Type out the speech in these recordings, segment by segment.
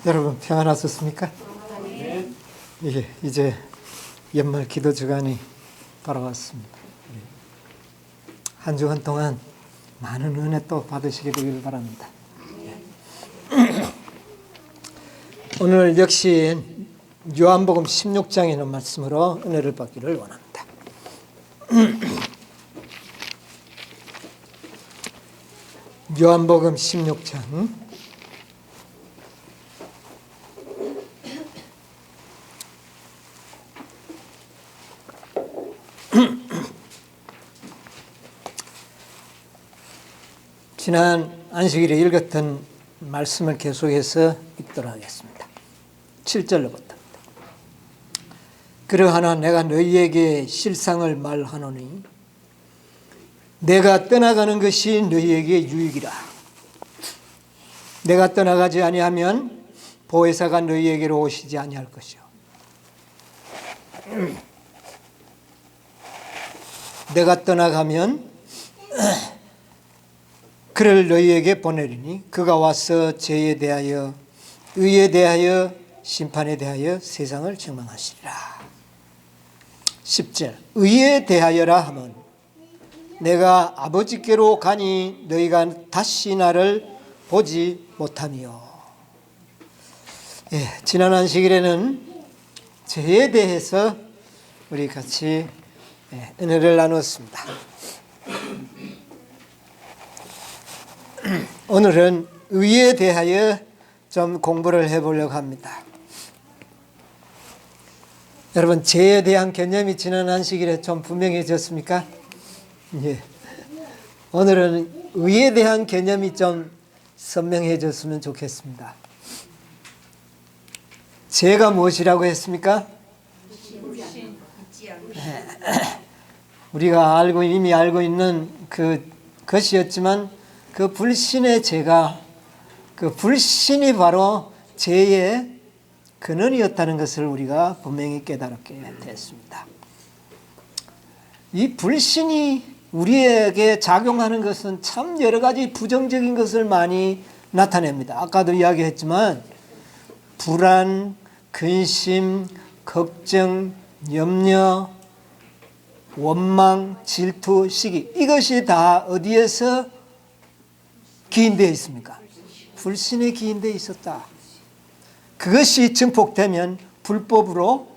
여러분 평안하셨습니까? 네. 예, 이제 연말 기도 주간이 돌아왔습니다. 한 주간 동안 많은 은혜 또 받으시게 되길 바랍니다. 오늘 역시 요한복음 16장에 있는 말씀으로 은혜를 받기를 원합니다. 요한복음 16장 지난 안식일에 읽었던 말씀을 계속해서 읽도록 하겠습니다. 7절로부터. 그러하나 내가 너희에게 실상을 말하노니 내가 떠나가는 것이 너희에게 유익이라. 내가 떠나가지 아니하면 보혜사가 너희에게로 오시지 아니할 것이요. 내가 떠나가면 그를 너희에게 보내리니 그가 와서 죄에 대하여 의에 대하여 심판에 대하여 세상을 증명하시리라. 10절 의에 대하여라 하면 내가 아버지께로 가니 너희가 다시 나를 보지 못하며. 지난 안식일에는 죄에 대해서 우리 같이 은혜를 나누었습니다. 오늘은 의에 대하여 좀 공부를 해보려고 합니다. 여러분, 죄에 대한 개념이 지난 안식일에 좀 분명해졌습니까? 예. 오늘은 의에 대한 개념이 좀 선명해졌으면 좋겠습니다. 죄가 무엇이라고 했습니까? 우리가 이미 알고 있는 것이었지만 그 불신의 죄가, 그 불신이 바로 죄의 근원이었다는 것을 우리가 분명히 깨달았게 됐습니다. 이 불신이 우리에게 작용하는 것은 참 여러 가지 부정적인 것을 많이 나타냅니다. 아까도 이야기했지만 불안, 근심, 걱정, 염려, 원망, 질투, 시기, 이것이 다 어디에서 기인되어 있습니까? 불신에 기인되어 있었다. 그것이 증폭되면 불법으로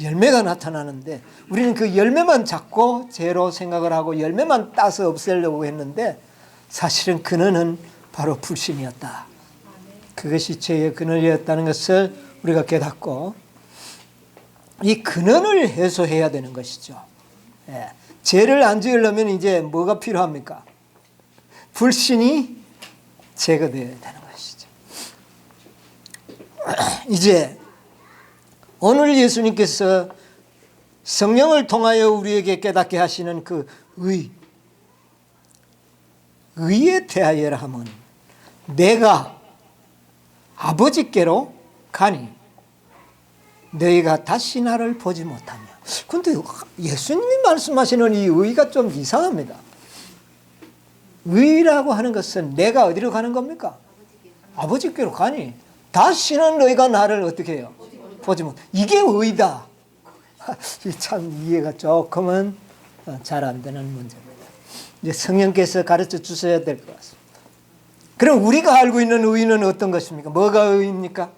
열매가 나타나는데 우리는 그 열매만 잡고 죄로 생각을 하고 열매만 따서 없애려고 했는데 사실은 근원은 바로 불신이었다. 그것이 죄의 근원이었다는 것을 우리가 깨닫고 이 근원을 해소해야 되는 것이죠. 죄를 안 지으려면 이제 뭐가 필요합니까? 불신이 제거되어야 되는 것이죠. 이제 오늘 예수님께서 성령을 통하여 우리에게 깨닫게 하시는 그 의에 대하여라 하면 내가 아버지께로 가니 너희가 다시 나를 보지 못하며. 그런데 예수님이 말씀하시는 이 의가 좀 이상합니다. 의라고 하는 것은 내가 어디로 가는 겁니까? 아버지께로 가니 다시는 너희가 나를 어떻게 해요? 보지 못. 이게 의다. 참 이해가 조금은 잘 안 되는 문제입니다. 이제 성령께서 가르쳐 주셔야 될 것 같습니다. 그럼 우리가 알고 있는 의는 어떤 것입니까? 뭐가 의입니까?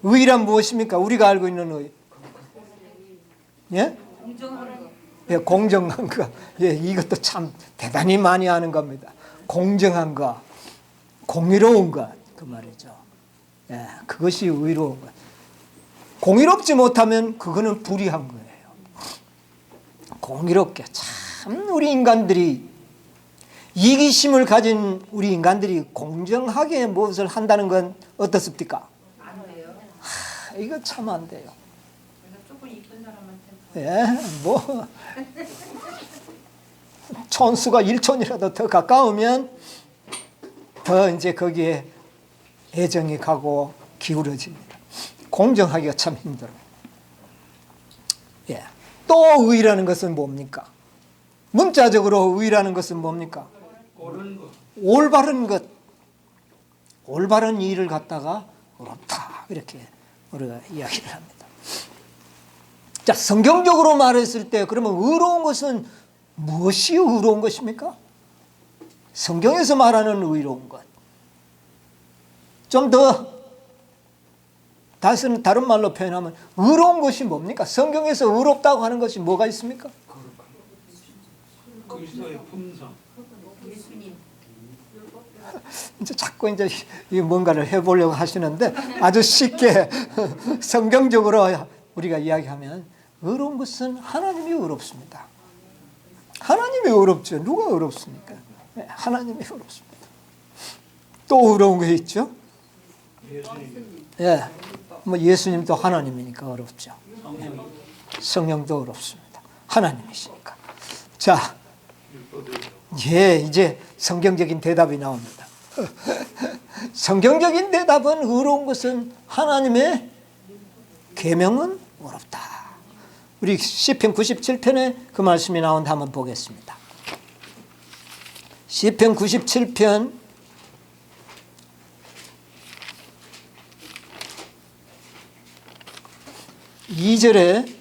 의란 무엇입니까? 우리가 알고 있는 의. 예? 공정한 거. 이것도 참 대단히 많이 하는 겁니다. 공정한 거, 공의로운 것, 그 말이죠. 그것이 의로운 것. 공의롭지 못하면 그거는 불의한 거예요. 공의롭게 참 우리 인간들이 이기심을 가진 우리 인간들이 공정하게 무엇을 한다는 건 어떻습니까? 안 돼요. 이거 참 안 돼요. 조금 이쁜 사람한테. 촌수가 1촌이라도 더 가까우면 더 이제 거기에 애정이 가고 기울어집니다. 공정하기가 참 힘들어요. 또 의라는 것은 뭡니까? 문자적으로 의라는 것은 뭡니까? 옳은 것. 올바른 것. 올바른 일을 갖다가 옳다. 이렇게 우리가 이야기를 합니다. 자, 성경적으로 말했을 때 그러면 의로운 것은 무엇이 의로운 것입니까? 성경에서 말하는 의로운 것. 좀 더 다른 말로 표현하면 의로운 것이 뭡니까? 성경에서 의롭다고 하는 것이 뭐가 있습니까? 그리스도의 품성. 예수님. 이제 자꾸 이제 뭔가를 해보려고 하시는데 아주 쉽게 성경적으로 우리가 이야기하면 의로운 것은 하나님이 의롭습니다. 하나님이 의롭죠. 누가 의롭습니까? 하나님이 의롭습니다. 또 의로운 게 있죠? 예수님. 예, 뭐 예수님도 하나님이니까 의롭죠. 성령이 성령도 의롭습니다. 하나님이시니까. 자, 율법의 예, 이제 성경적인 대답이 나옵니다. 성경적인 대답은 의로운 것은 하나님의 계명은 의롭다. 우리 시편 97편에 그 말씀이 나온다 한번 보겠습니다. 시편 97편 2절에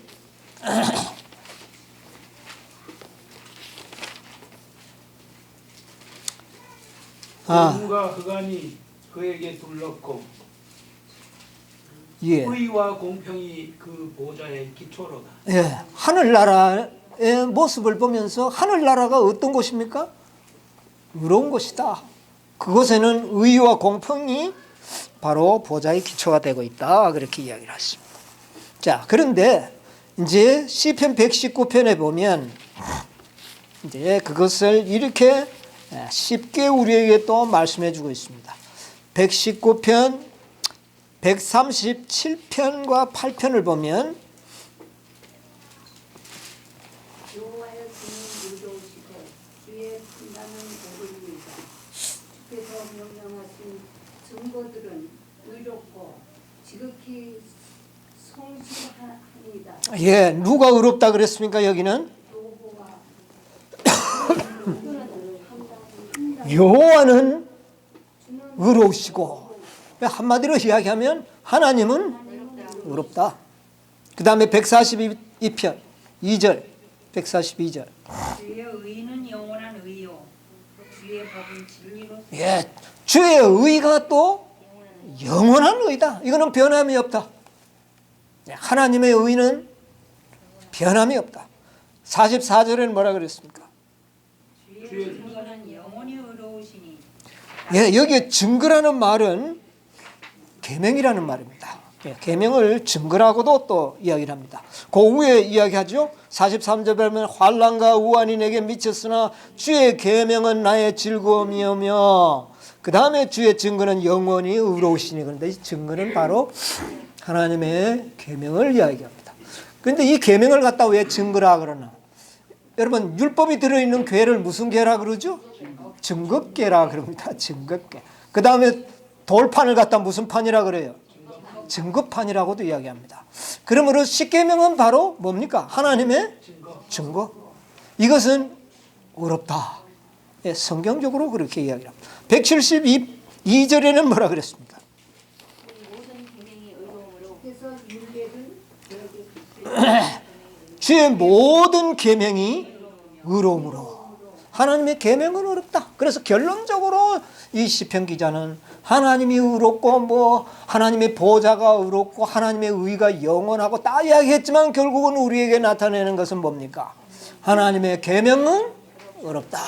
누가 흑암이 그에게 둘렀고 예. 의와 공평이 그 보좌의 기초로다. 예, 하늘나라의 모습을 보면서 하늘나라가 어떤 곳입니까? 의로운 곳이다. 그곳에는 의와 공평이 바로 보좌의 기초가 되고 있다. 그렇게 이야기를 했습니다. 자, 그런데 이제 시편 119편에 보면 이제 그것을 이렇게 쉽게 우리에게 또 말씀해 주고 있습니다. 119편 137편과 8편을 보면 여호와여 주는 의로우시고 주의 판단은 복음이니이다. 주께서 명령하신 증거들은 의롭고 지극히 성실하니이다. 예, 누가 의롭다 그랬습니까? 여기는 여호와는 의로우시고, 한마디로 이야기하면 하나님은 의롭다. 그 다음에 142편 2절 142절 주의 의는 영원한 의요. 주의 법은 진리로. 예, 주의 의가 또 영원한 의다. 이거는 변함이 없다. 하나님의 의는 변함이 없다. 44절에는 뭐라 그랬습니까? 주의 증거는 영원히 의로우시니. 예, 여기에 증거라는 말은 계명이라는 말입니다. 예, 계명을 증거라고도 또 이야기를 합니다. 그 후에 이야기하죠. 43절 보면 환난과 우환이 내게 미쳤으나 주의 계명은 나의 즐거움이오며, 그 다음에 주의 증거는 영원히 의로우시니. 그런데 이 증거는 바로 하나님의 계명을 이야기합니다. 그런데 이 계명을 갖다 왜 증거라 그러나? 여러분, 율법이 들어있는 궤를 무슨 궤라 그러죠? 증거궤라 그럽니다. 증거궤. 그 다음에 돌판을 갖다 무슨 판이라 그래요? 증거판이라고도 이야기합니다. 그러므로 십계명은 바로 뭡니까? 하나님의 증거. 이것은 의롭다. 예, 성경적으로 그렇게 이야기합니다. 172절에는 뭐라 그랬습니까? 모든 계명이 의로움으로 그래서 율례를 주의 모든 계명이 의로움으로. 하나님의 계명은 의롭다. 그래서 결론적으로 이 시편 기자는 하나님이 의롭고 뭐 하나님의 보좌가 의롭고 하나님의 의가 영원하고 다 이야기했지만 결국은 우리에게 나타내는 것은 뭡니까? 하나님의 계명은 의롭다.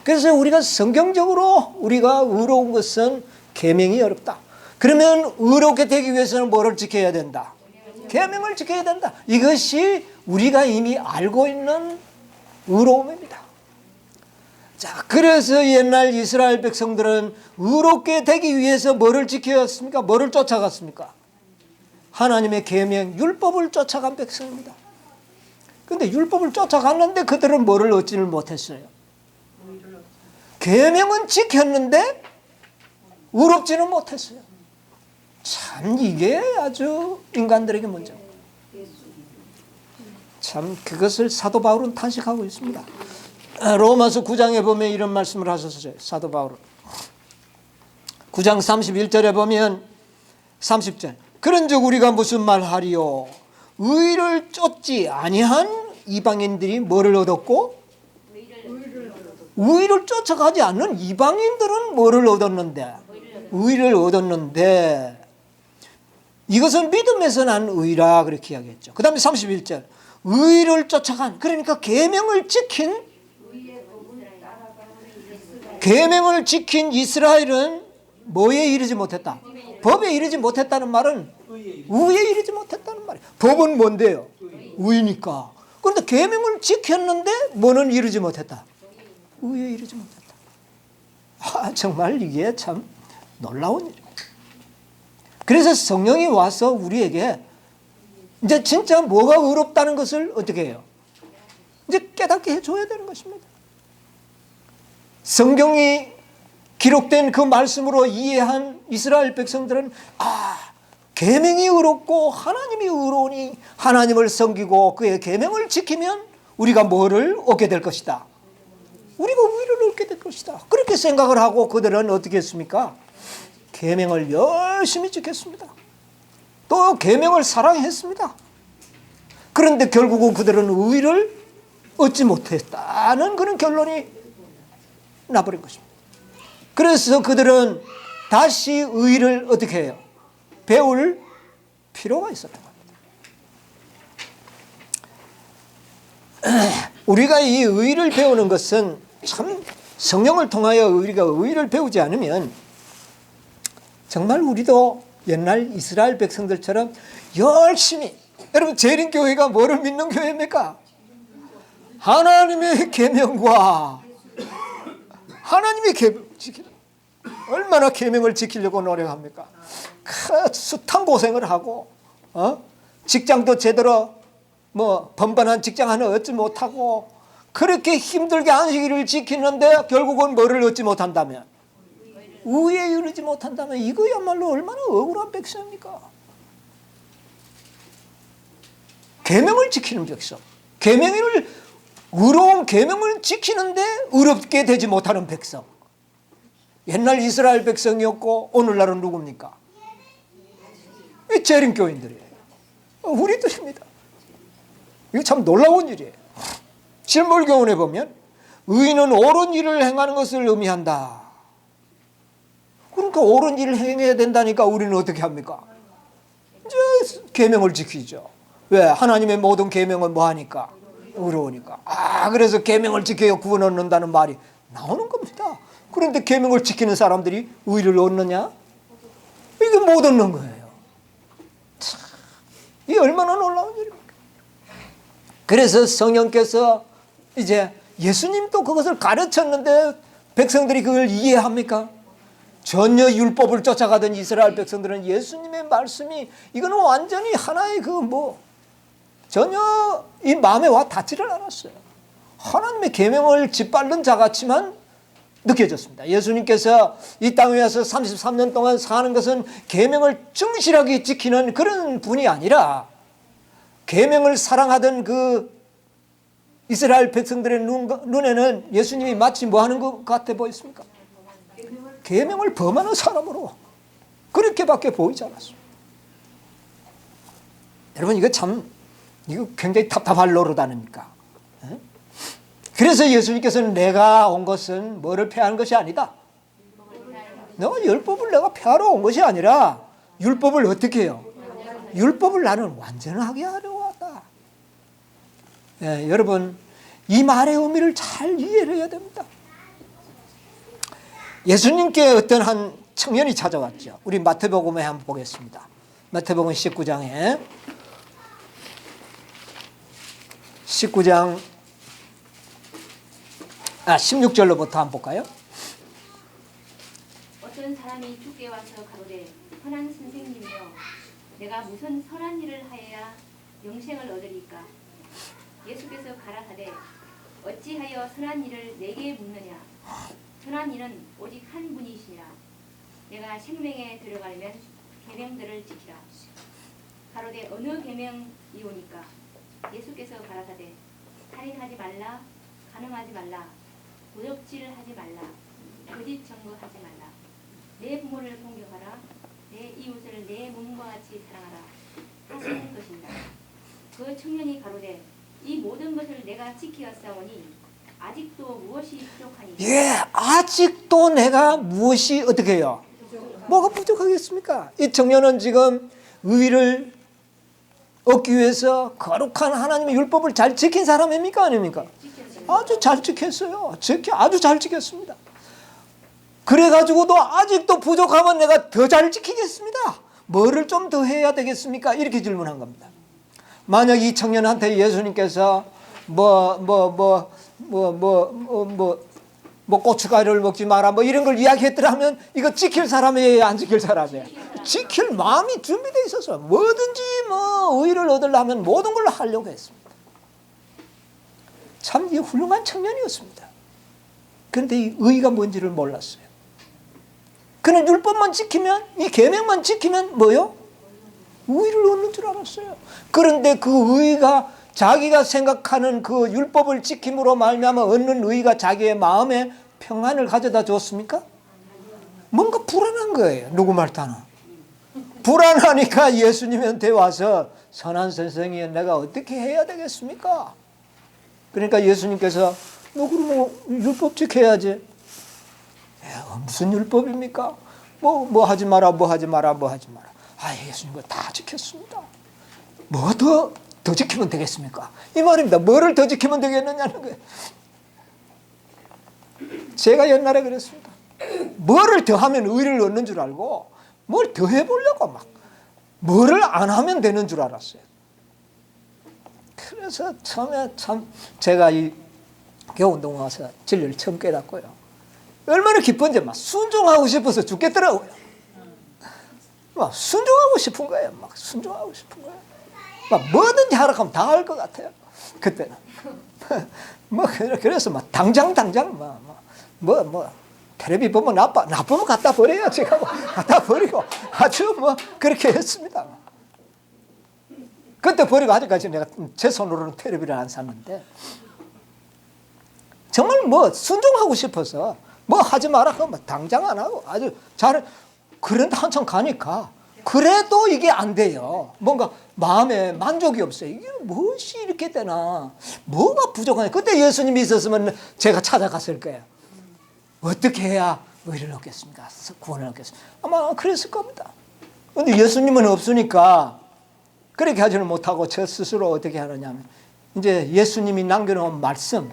그래서 우리가 성경적으로 우리가 의로운 것은 계명이 어렵다. 그러면 의롭게 되기 위해서는 뭐를 지켜야 된다? 계명을 지켜야 된다. 이것이 우리가 이미 알고 있는 의로움입니다. 자, 그래서 옛날 이스라엘 백성들은 의롭게 되기 위해서 뭐를 지켜야 했습니까? 뭐를 쫓아갔습니까? 하나님의 계명, 율법을 쫓아간 백성입니다. 그런데 율법을 쫓아갔는데 그들은 뭐를 얻지를 못했어요? 계명은 지켰는데 의롭지는 못했어요. 참 이게 아주 인간들에게 문제입니다. 참 그것을 사도 바울은 탄식하고 있습니다. 로마서 9장에 보면 이런 말씀을 하셨어요. 사도 바울은 9장 31절에 보면 30절 그런즉 우리가 무슨 말하리요 의를 쫓지 아니한 이방인들이 뭐를 얻었고 의를 쫓아가지 않는 이방인들은 뭐를 얻었는데 의를 얻었는데 이것은 믿음에서 난 의라 그렇게 이야기했죠. 그 다음에 31절 의를 쫓아간 그러니까 계명을 지킨 이스라엘은 뭐에 이르지 못했다? 법에 이르지 못했다는 말은 의에 이르지 못했다는 말이에요. 법은 뭔데요? 의니까. 그런데 계명을 지켰는데 뭐는 이르지 못했다? 의에 이르지 못했다. 정말 이게 참 놀라운 일입니다. 그래서 성령이 와서 우리에게 이제 진짜 뭐가 의롭다는 것을 어떻게 해요? 이제 깨닫게 해줘야 되는 것입니다. 성경이 기록된 그 말씀으로 이해한 이스라엘 백성들은 계명이 의롭고 하나님이 의로우니 하나님을 섬기고 그의 계명을 지키면 우리가 뭐를 얻게 될 것이다. 우리가 의를 얻게 될 것이다. 그렇게 생각을 하고 그들은 어떻게 했습니까? 계명을 열심히 지켰습니다. 또 계명을 사랑했습니다. 그런데 결국은 그들은 의를 얻지 못했다는 그런 결론이 나버린 것입니다. 그래서 그들은 다시 의를 어떻게 해요? 배울 필요가 있었던 겁니다. 우리가 이 의를 배우는 것은 참 성령을 통하여 우리가 의를 배우지 않으면 정말 우리도 옛날 이스라엘 백성들처럼 열심히 여러분 재림교회가 뭐를 믿는 교회입니까? 하나님의 계명과 하나님의 계명 지키는 얼마나 계명을 지키려고 노력합니까? 숱한 고생을 하고 직장도 제대로 번번한 직장 하나 얻지 못하고 그렇게 힘들게 안식일을 지키는데 결국은 뭐를 얻지 못한다면 의에 이르지 못한다면 이거야말로 얼마나 억울한 백성입니까? 계명을 지키는 백성, 의로운 계명을 지키는데 의롭게 되지 못하는 백성. 옛날 이스라엘 백성이었고 오늘날은 누굽니까? 이 재림교인들이에요. 우리들입니다. 이거 참 놀라운 일이에요. 실물교훈에 보면 의인은 옳은 일을 행하는 것을 의미한다. 그러니까 옳은 일을 행해야 된다니까 우리는 어떻게 합니까? 이제 계명을 지키죠. 왜? 하나님의 모든 계명은 뭐하니까? 의로우니까. 그래서 계명을 지켜야 구원 얻는다는 말이 나오는 겁니다. 그런데 계명을 지키는 사람들이 의를 얻느냐? 이게 못 얻는 거예요. 참, 이게 얼마나 놀라운 일입니까? 그래서 성령께서 이제 예수님도 그것을 가르쳤는데 백성들이 그걸 이해합니까? 전혀 율법을 쫓아가던 이스라엘 백성들은 예수님의 말씀이 이거는 완전히 하나의 전혀 이 마음에 와 닿지를 않았어요. 하나님의 계명을 짓밟는 자같이만 느껴졌습니다. 예수님께서 이 땅에 와서 33년 동안 사는 것은 계명을 충실하게 지키는 그런 분이 아니라 계명을 사랑하던 그 이스라엘 백성들의 눈에는 예수님이 마치 뭐 하는 것 같아 보였습니까? 계명을 범하는 사람으로 그렇게밖에 보이지 않았습니다. 여러분 이거 굉장히 답답할 노릇 아닙니까? 그래서 예수님께서는 내가 온 것은 뭐를 폐하는 것이 아니다. 내가 율법을 내가 폐하러 온 것이 아니라 율법을 어떻게 해요? 율법을 나는 완전하게 하려 왔다. 여러분 이 말의 의미를 잘 이해를 해야 됩니다. 예수님께 어떤 한 청년이 찾아왔죠. 우리 마태복음에 한번 보겠습니다. 마태복음 19장 16절로부터 한번 볼까요? 어떤 사람이 주께 와서 가로되 선한 선생님이여 내가 무슨 선한 일을 하여야 영생을 얻으리까? 예수께서 가라사대 어찌하여 선한 일을 내게 묻느냐? 선한 이는 오직 한 분이시니라. 내가 생명에 들어가려면 계명들을 지키라. 가로되 어느 계명이오니까? 예수께서 가라사대 살인하지 말라, 간음하지 말라, 도적질을 하지 말라, 거짓 증거하지 말라, 내 부모를 공경하라, 내 이웃을 내 몸과 같이 사랑하라 하시는 것입니다. 그 청년이 가로되 이 모든 것을 내가 지키었사오니 아직도 무엇이 부족하니? 예, 아직도 내가 무엇이 어떻게 해요? 뭐가 부족하겠습니까? 이 청년은 지금 의를 얻기 위해서 거룩한 하나님의 율법을 잘 지킨 사람입니까? 아닙니까? 아주 잘 지켰어요. 아주 잘 지켰습니다. 그래가지고도 아직도 부족하면 내가 더 잘 지키겠습니다. 뭐를 좀 더 해야 되겠습니까? 이렇게 질문한 겁니다. 만약 이 청년한테 예수님께서 고춧가루를 먹지 마라 뭐 이런 걸 이야기했더라면 이거 지킬 사람이에요, 안 지킬 사람이에요? 지킬 마음이 준비되어 있어서 뭐든지 뭐 의를 얻으려면 모든 걸 하려고 했습니다. 참 이 훌륭한 청년이었습니다. 그런데 이 의가 뭔지를 몰랐어요. 그는 율법만 지키면, 이 계명만 지키면 뭐요? 의를 얻는 줄 알았어요. 그런데 그 의가 자기가 생각하는 그 율법을 지킴으로 말미암아 얻는 의가 자기의 마음에 평안을 가져다 줬습니까? 뭔가 불안한 거예요. 누구 말 따나. 불안하니까 예수님한테 와서 선한 선생님 내가 어떻게 해야 되겠습니까? 그러니까 예수님께서 너 그러면 율법 지켜야지. 무슨 율법입니까? 뭐 하지 마라, 뭐 하지 마라, 뭐 하지 마라. 아, 예수님 다 지켰습니다. 뭐 더 지키면 되겠습니까? 이 말입니다. 뭐를 더 지키면 되겠느냐는 거예요. 제가 옛날에 그랬습니다. 뭐를 더 하면 의를 얻는 줄 알고 뭘 더 해보려고 막 뭐를 안 하면 되는 줄 알았어요. 그래서 처음에 참 제가 이 교운동 와서 진리를 처음 깨닫고요. 얼마나 기쁜지 막 순종하고 싶어서 죽겠더라고요. 막 순종하고 싶은 거예요. 막 순종하고 싶은 거예요. 막 뭐든지 하라 하면 다 할 것 같아요. 그때는. 뭐 그래서 막 당장 뭐 텔레비 보면 나쁘면 갖다 버려요. 제가 뭐 갖다 버리고 아주 뭐 그렇게 했습니다. 그때 버리고 아직까지 내가 제 손으로는 텔레비를 안 샀는데 정말 뭐 순종하고 싶어서 뭐 하지 마라 하면 당장 안 하고 아주 잘 그런데 한참 가니까 그래도 이게 안 돼요. 뭔가 마음에 만족이 없어요. 이게 무엇이 이렇게 되나? 뭐가 부족하냐? 그때 예수님이 있었으면 제가 찾아갔을 거예요. 어떻게 해야 의를 얻겠습니까? 구원을 얻겠습니까? 아마 그랬을 겁니다. 그런데 예수님은 없으니까 그렇게 하지는 못하고 저 스스로 어떻게 하느냐면 이제 예수님이 남겨놓은 말씀,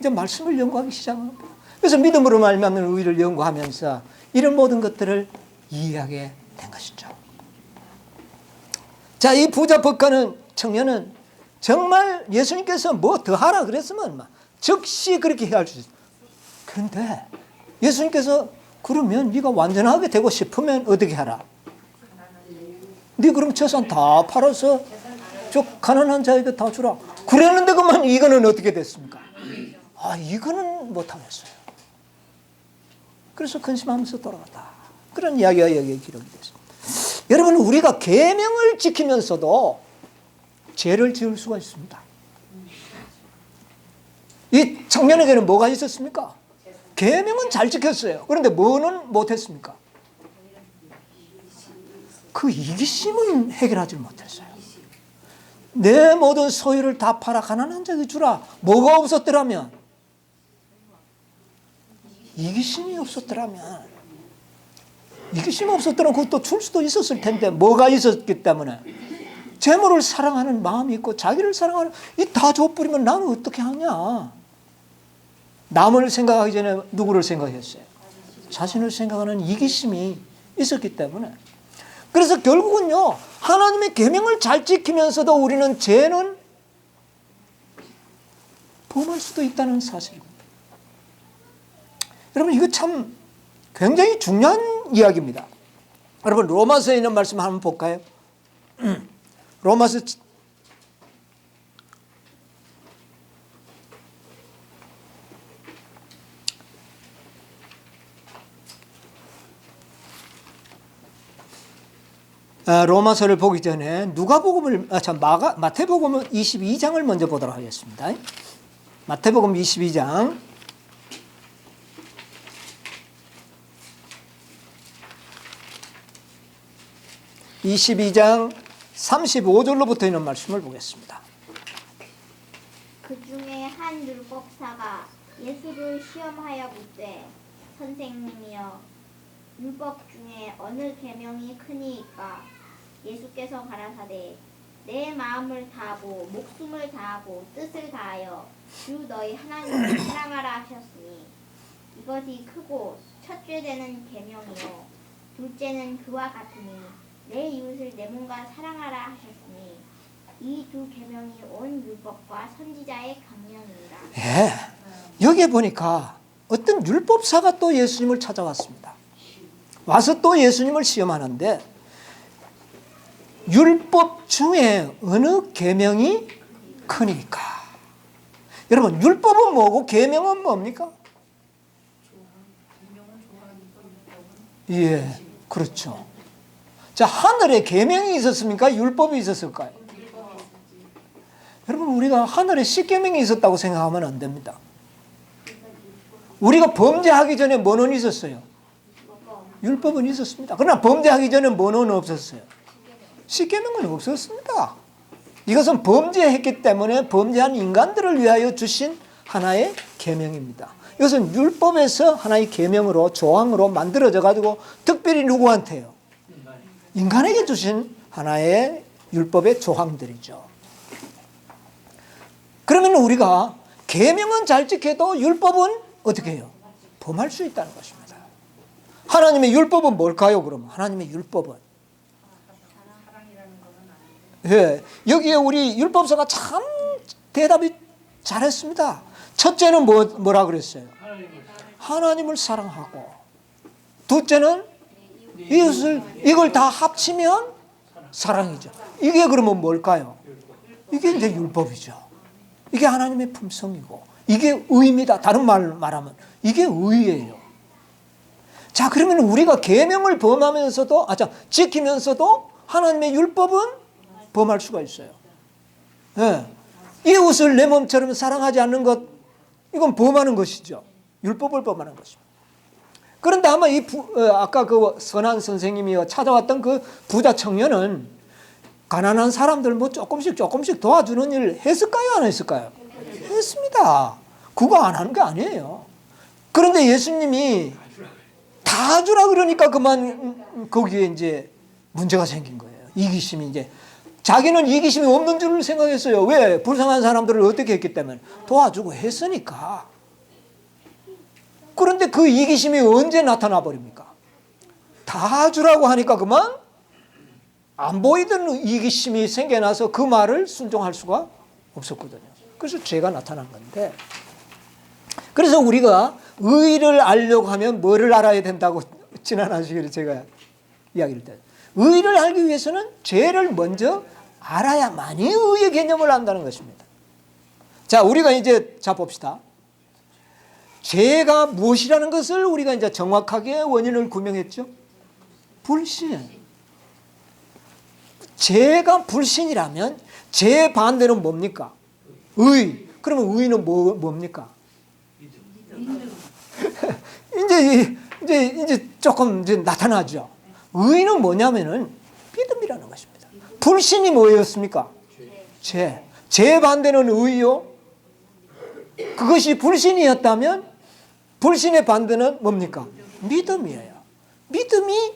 이제 말씀을 연구하기 시작한 겁니다. 그래서 믿음으로 말미암는 의를 연구하면서 이런 모든 것들을 이해하게 된 것이죠. 자, 이 부자 법가는 청년은 정말 예수님께서 뭐 더 하라 그랬으면 막 즉시 그렇게 해야 할 수 있어요. 그런데 예수님께서 그러면 네가 완전하게 되고 싶으면 어떻게 하라? 네 그럼 재산 다 팔아서 저 가난한 자에게 다 주라. 그랬는데 그만 이거는 어떻게 됐습니까? 아, 이거는 못하겠어요. 그래서 근심하면서 돌아갔다. 그런 이야기가 여기에 기록이 됐습니다. 여러분, 우리가 계명을 지키면서도 죄를 지을 수가 있습니다. 이 청년에게는 뭐가 있었습니까? 계명은 잘 지켰어요. 그런데 뭐는 못했습니까? 그 이기심은 해결하지 못했어요. 내 모든 소유를 다 팔아 가난한 자에게 주라. 뭐가 없었더라면? 이기심이 없었더라면. 이기심이 없었더라면 그것도 줄 수도 있었을 텐데 뭐가 있었기 때문에? 재물을 사랑하는 마음이 있고 자기를 사랑하는 이 다 줘버리면 나는 어떻게 하냐? 남을 생각하기 전에 누구를 생각했어요? 자신을 생각하는 이기심이 있었기 때문에. 그래서 결국은요, 하나님의 계명을 잘 지키면서도 우리는 죄는 범할 수도 있다는 사실입니다. 여러분, 이거 참 굉장히 중요한 이야기입니다. 여러분, 로마서에 있는 말씀 한번 볼까요? 로마서 로마서를 보기 전에 마태복음 22장을 먼저 보도록 하겠습니다. 마태복음 22장 35절로부터 있는 말씀을 보겠습니다. 그 중에 한 율법사가 예수를 시험하여 묻되 선생님이여 율법 중에 어느 계명이 크니이까? 예수께서 가라사대 내 마음을 다하고 목숨을 다하고 뜻을 다하여 주 너희 하나님을 사랑하라 하셨으니 이것이 크고 첫째 되는 계명이요 둘째는 그와 같으니 내 이웃을 내 몸과 사랑하라 하셨으니 이 두 계명이 온 율법과 선지자의 강령이니라. 예, 여기에 보니까 어떤 율법사가 또 예수님을 찾아왔습니다. 와서 또 예수님을 시험하는데 율법 중에 어느 계명이 크니까? 여러분, 율법은 뭐고 계명은 뭡니까? 예, 그렇죠. 자, 하늘에 계명이 있었습니까? 율법이 있었을까요? 여러분, 우리가 하늘에 십계명이 있었다고 생각하면 안 됩니다. 우리가 범죄하기 전에 뭐는 있었어요? 율법은 있었습니다. 그러나 범죄하기 전에 뭐는 없었어요? 십계명은 없었습니다. 이것은 범죄했기 때문에 범죄한 인간들을 위하여 주신 하나의 계명입니다. 이것은 율법에서 하나의 계명으로 조항으로 만들어져 가지고 특별히 누구한테요? 인간에게 주신 하나의 율법의 조항들이죠. 그러면 우리가 계명은 잘 지켜도 율법은 어떻게 해요? 범할 수 있다는 것입니다. 하나님의 율법은 뭘까요? 그러면 하나님의 율법은 예, 여기에 우리 율법사가 참 대답이 잘했습니다. 첫째는 뭐라 그랬어요? 하나님을 사랑하고, 둘째는 이웃을, 이걸 다 합치면 사랑이죠. 이게 그러면 뭘까요? 이게 이제 율법이죠. 이게 하나님의 품성이고 이게 의입니다. 다른 말로 말하면 이게 의예요. 자, 그러면 우리가 계명을 범하면서도 지키면서도 하나님의 율법은 범할 수가 있어요. 예. 이웃을 내 몸처럼 사랑하지 않는 것, 이건 범하는 것이죠. 율법을 범하는 것입니다. 그런데 아마 아까 그 선한 선생님이 찾아왔던 그 부자 청년은 가난한 사람들 뭐 조금씩 도와주는 일을 했을까요? 안 했을까요? 했습니다. 그거 안 하는 게 아니에요. 그런데 예수님이 다 주라 그러니까 그만 거기에 이제 문제가 생긴 거예요. 이기심이 이제. 자기는 이기심이 없는 줄 생각했어요. 왜? 불쌍한 사람들을 어떻게 했기 때문에 도와주고 했으니까. 그런데 그 이기심이 언제 나타나 버립니까? 다 주라고 하니까 그만 안 보이던 이기심이 생겨나서 그 말을 순종할 수가 없었거든요. 그래서 죄가 나타난 건데, 그래서 우리가 의를 알려고 하면 뭐를 알아야 된다고 지난 안식일에 제가 이야기를 했어요. 의를 알기 위해서는 죄를 먼저 알아야만이 의의 개념을 안다는 것입니다. 자, 우리가 이제 봅시다. 죄가 무엇이라는 것을 우리가 이제 정확하게 원인을 구명했죠. 불신. 죄가 불신이라면 죄 반대는 뭡니까? 의. 그러면 의는 뭡니까? 이제 조금 이제 나타나죠. 의는 뭐냐면은 믿음이라는 것입니다. 불신이 뭐였습니까? 죄. 죄 반대는 의요. 그것이 불신이었다면 불신의 반대는 뭡니까? 믿음이에요. 믿음이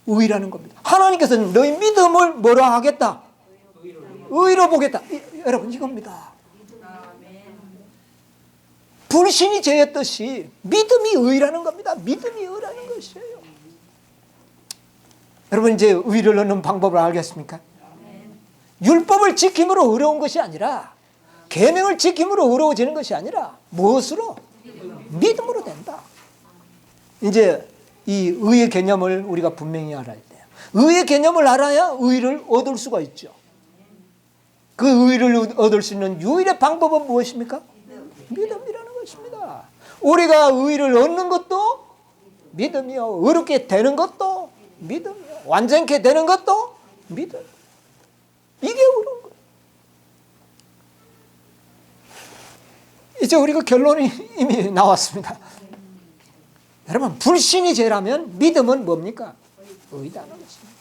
의라는 겁니다. 하나님께서는 너희 믿음을 뭐라 하겠다? 의로 보겠다. 여러분, 이겁니다. 불신이 죄였듯이 믿음이 의라는 겁니다. 믿음이 의라는 것이에요. 여러분, 이제 의를 얻는 방법을 알겠습니까? 율법을 지킴으로 의로운 것이 아니라, 계명을 지킴으로 의로워지는 것이 아니라 무엇으로? 믿음으로 된다. 이제 이 의의 개념을 우리가 분명히 알아야 돼요. 의의 개념을 알아야 의를 얻을 수가 있죠. 그 의를 얻을 수 있는 유일의 방법은 무엇입니까? 믿음이라는 것입니다. 우리가 의를 얻는 것도 믿음이요, 의롭게 되는 것도 믿음이요. 완전케 되는 것도 믿음. 이게 어려운 거예요. 이제 우리가 결론이 이미 나왔습니다. 여러분, 불신이 죄라면 믿음은 뭡니까? 의다는 것입니다.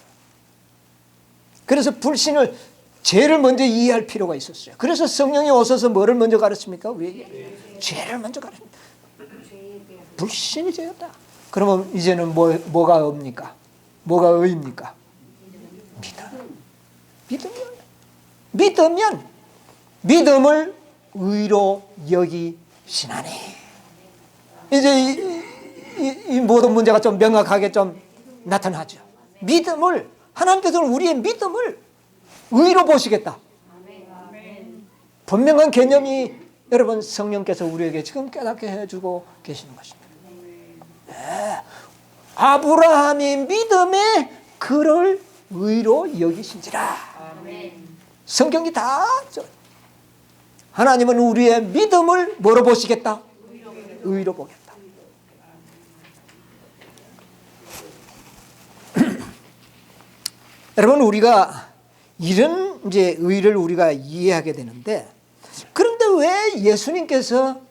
그래서 불신을, 죄를 먼저 이해할 필요가 있었어요. 그래서 성령이 오셔서 뭐를 먼저 가르칩니까? 우리에게 죄를 먼저 가르칩니다. 불신이 죄였다. 그러면 이제는 뭐가 의입니까? 뭐가 의입니까? 믿으면 믿음을 의로 여기시나니. 이제 이 모든 문제가 좀 명확하게 좀 나타나죠. 믿음을, 하나님께서는 우리의 믿음을 의로 보시겠다. 분명한 개념이 여러분 성령께서 우리에게 지금 깨닫게 해주고 계시는 것입니다. 네. 아브라함이 믿음에 그를 의로 여기신지라. 성경이 다 하나님은 우리의 믿음을 뭐로 보시겠다? 의로 보겠다. 여러분, 우리가 이런 이제 의를 우리가 이해하게 되는데, 그런데 왜 예수님께서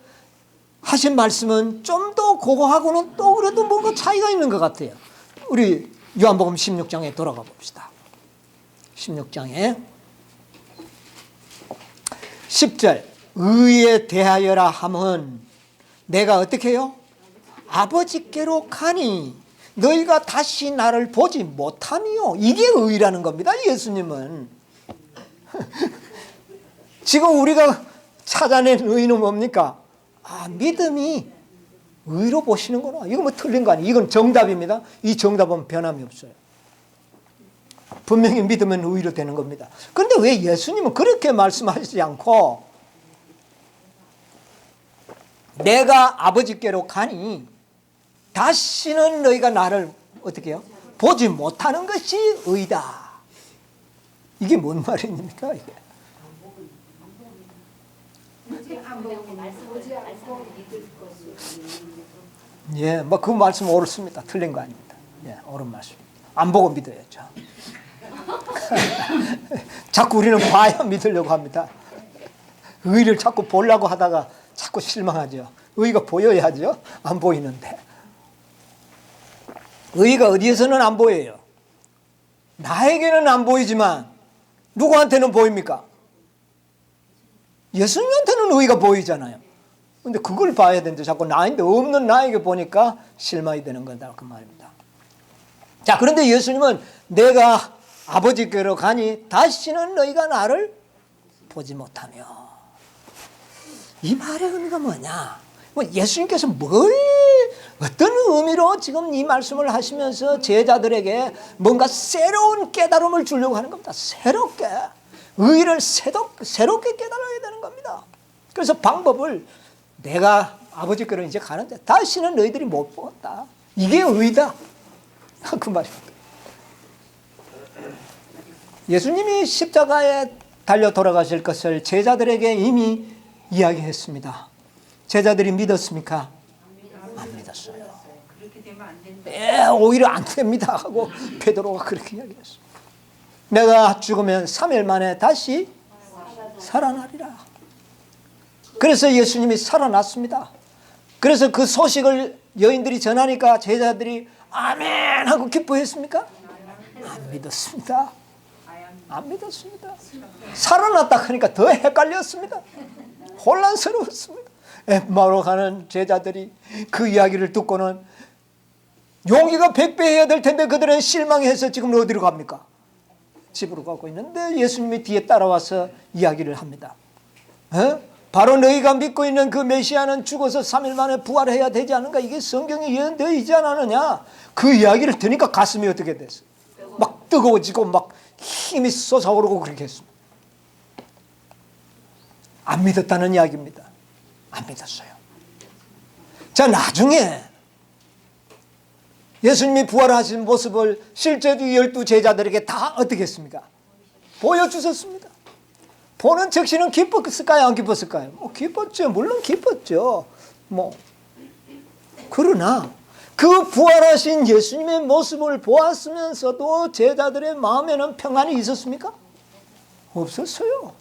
하신 말씀은 좀 더 그거하고는 또 그래도 뭔가 차이가 있는 것 같아요. 우리 요한복음 16장에 돌아가 봅시다. 16장에 10절, 의에 대하여라 함은 내가 어떻게 해요? 아버지께로 가니 너희가 다시 나를 보지 못하니요. 이게 의라는 겁니다. 예수님은. 지금 우리가 찾아낸 의는 뭡니까? 아, 믿음이 의로 보시는구나. 이거 뭐 틀린 거 아니에요. 이건 정답입니다. 이 정답은 변함이 없어요. 분명히 믿으면 의로 되는 겁니다. 그런데 왜 예수님은 그렇게 말씀하시지 않고 내가 아버지께로 가니 다시는 너희가 나를 어떻게 해요? 보지 못하는 것이 의다. 이게 뭔 말입니까? 이게? 예, 뭐 그 말씀 옳습니다. 틀린 거 아닙니다. 예, 옳은 말씀입니다. 안 보고 믿어야죠. 자꾸 우리는 봐야 믿으려고 합니다. 의를 자꾸 보려고 하다가 자꾸 실망하죠. 의가 보여야죠. 안 보이는데. 의가 어디에서는 안 보여요. 나에게는 안 보이지만 누구한테는 보입니까? 예수님한테는 의가 보이잖아요. 근데 그걸 봐야 되는데 자꾸 나인데 없는 나에게 보니까 실망이 되는 거다 그 말입니다. 자, 그런데 예수님은 내가 아버지께로 가니 다시는 너희가 나를 보지 못하며. 이 말의 의미가 뭐냐? 예수님께서 어떤 의미로 지금 이 말씀을 하시면서 제자들에게 뭔가 새로운 깨달음을 주려고 하는 겁니다. 새롭게. 의를 새롭게 깨달아야 되는 겁니다. 그래서 방법을 내가 아버지께로 이제 가는데 다시는 너희들이 못 보았다. 이게 의다. 그 말입니다. 예수님이 십자가에 달려 돌아가실 것을 제자들에게 이미 이야기했습니다. 제자들이 믿었습니까? 안 믿었어요. 그렇게 되면 안 된다. 오히려 안 됩니다 하고 베드로가 그렇게 이야기했어요. 내가 죽으면 3일 만에 다시 살아나리라. 그래서 예수님이 살아났습니다. 그래서 그 소식을 여인들이 전하니까 제자들이 아멘 하고 기뻐했습니까? 안 믿었습니다. 안 믿었습니다. 살아났다 하니까 더 헷갈렸습니다. 혼란스러웠습니다. 엠마오로 가는 제자들이 그 이야기를 듣고는 용기가 100배 해야 될 텐데 그들은 실망해서 지금 어디로 갑니까? 집으로 가고 있는데 예수님이 뒤에 따라와서 이야기를 합니다. 바로 너희가 믿고 있는 그 메시아는 죽어서 3일 만에 부활해야 되지 않은가? 이게 성경에 예언되어 있지 않느냐? 그 이야기를 들으니까 가슴이 어떻게 됐어요? 막 뜨거워지고 막 힘이 솟아오르고 그렇게 했습니다. 안 믿었다는 이야기입니다. 안 믿었어요. 자, 나중에 예수님이 부활하신 모습을 실제로 12 제자들에게 다 어떻게 했습니까? 보여주셨습니다. 보는 즉시는 기뻤을까요? 안 기뻤을까요? 기뻤죠. 물론 기뻤죠. 그러나 그 부활하신 예수님의 모습을 보았으면서도 제자들의 마음에는 평안이 있었습니까? 없었어요.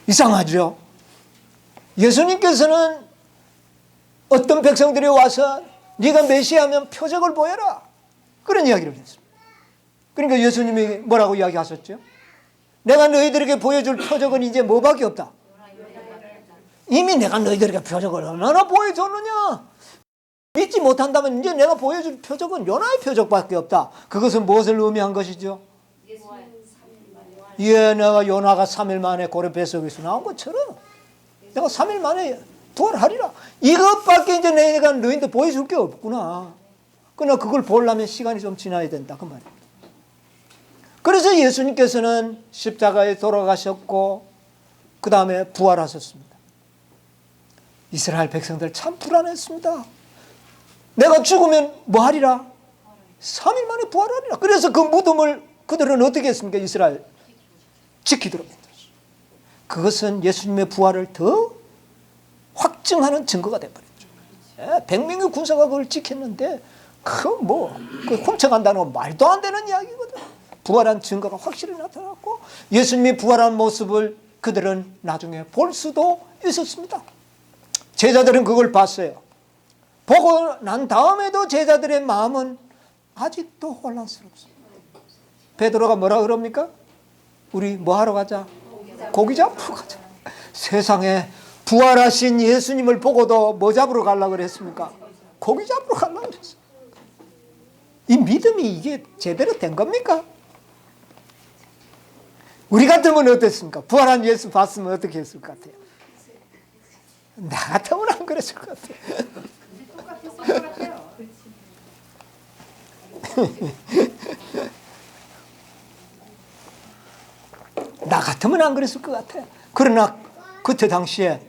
이상하죠? 예수님께서는 어떤 백성들이 와서 네가 메시아면 표적을 보여라, 그런 이야기를 했습니다. 그러니까 예수님이 뭐라고 이야기하셨죠? 내가 너희들에게 보여줄 표적은 이제 뭐밖에 없다. 이미 내가 너희들에게 표적을 얼마나 보여줬느냐. 믿지 못한다면 이제 내가 보여줄 표적은 요나의 표적밖에 없다. 그것은 무엇을 의미한 것이죠? 예, 내가 요나가 3일 만에 고래 뱃속에서 나온 것처럼 내가 3일 만에 부활하리라. 이것밖에 이제 내가 너희한테 보여줄 게 없구나. 그러나 그걸 보려면 시간이 좀 지나야 된다, 그 말이에요. 그래서 예수님께서는 십자가에 돌아가셨고 그 다음에 부활하셨습니다. 이스라엘 백성들 참 불안했습니다. 내가 죽으면 뭐 하리라? 3일 만에 부활하리라. 그래서 그 무덤을 그들은 어떻게 했습니까? 이스라엘 지키도록 했어요. 그것은 예수님의 부활을 더 확증하는 증거가 되어버렸죠. 100명의 군사가 그걸 지켰는데 그 훔쳐간다는 건 말도 안 되는 이야기거든. 부활한 증거가 확실히 나타났고 예수님이 부활한 모습을 그들은 나중에 볼 수도 있었습니다. 제자들은 그걸 봤어요. 보고 난 다음에도 제자들의 마음은 아직도 혼란스럽습니다. 베드로가 뭐라 그럽니까? 우리 뭐 하러 가자? 고기 잡으러 가자. 세상에 부활하신 예수님을 보고도 뭐 잡으러 가려고 그랬습니까? 고기 잡으러 가려고 그랬어요. 이 믿음이 이게 제대로 된 겁니까? 우리 같으면 어땠습니까? 부활한 예수 봤으면 어떻게 했을 것 같아요? 나 같으면 안 그랬을 것 같아요. 나 같으면 안 그랬을 것 같아요. 그러나 그때 당시에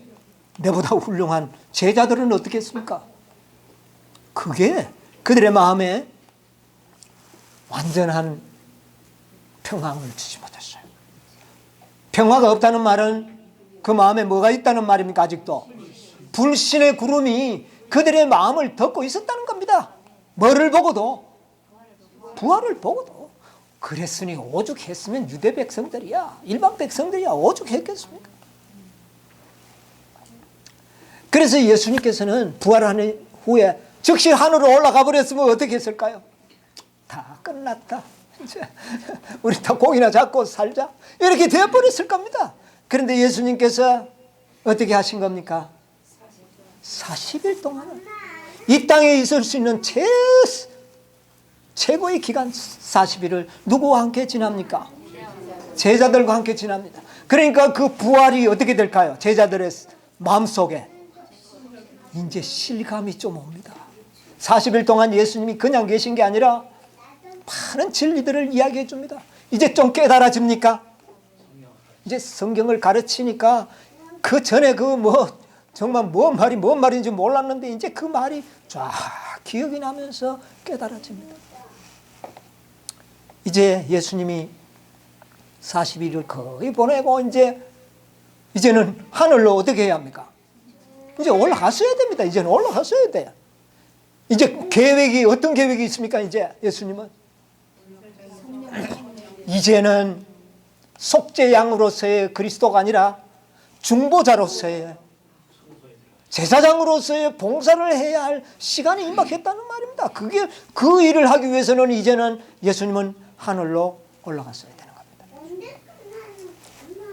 내보다 훌륭한 제자들은 어떻게 했습니까? 그게 그들의 마음에 완전한 평안을 주지 못했어요. 평화가 없다는 말은 그 마음에 뭐가 있다는 말입니까? 아직도 불신의 구름이 그들의 마음을 덮고 있었다는 겁니다. 뭐를 보고도? 부활을 보고도. 그랬으니 오죽했으면 유대 백성들이야, 일반 백성들이야 오죽했겠습니까? 그래서 예수님께서는 부활한 후에 즉시 하늘로 올라가 버렸으면 어떻게 했을까요? 다 끝났다, 이제 우리 다 고기나 잡고 살자, 이렇게 되어버렸을 겁니다. 그런데 예수님께서 어떻게 하신 겁니까? 40일 동안은 이 땅에 있을 수 있는 최고의 기간 40일을 누구와 함께 지납니까? 제자들과 함께 지납니다. 그러니까 그 부활이 어떻게 될까요? 제자들의 마음속에 이제 실감이 좀 옵니다. 40일 동안 예수님이 그냥 계신 게 아니라 많은 진리들을 이야기해 줍니다. 이제 좀 깨달아집니까? 이제 성경을 가르치니까 그 전에 정말 뭔 말인지 몰랐는데 이제 그 말이 쫙 기억이 나면서 깨달아집니다. 이제 예수님이 40일을 거의 보내고 이제는 하늘로 어떻게 해야 합니까? 이제 올라갔어야 됩니다. 이제는 올라갔어야 돼요. 이제 어떤 계획이 있습니까? 이제 예수님은 이제는 속죄양으로서의 그리스도가 아니라 중보자로서의 제사장으로서의 봉사를 해야 할 시간이 임박했다는 말입니다. 그 일을 하기 위해서는 이제는 예수님은 하늘로 올라갔어야 되는 겁니다.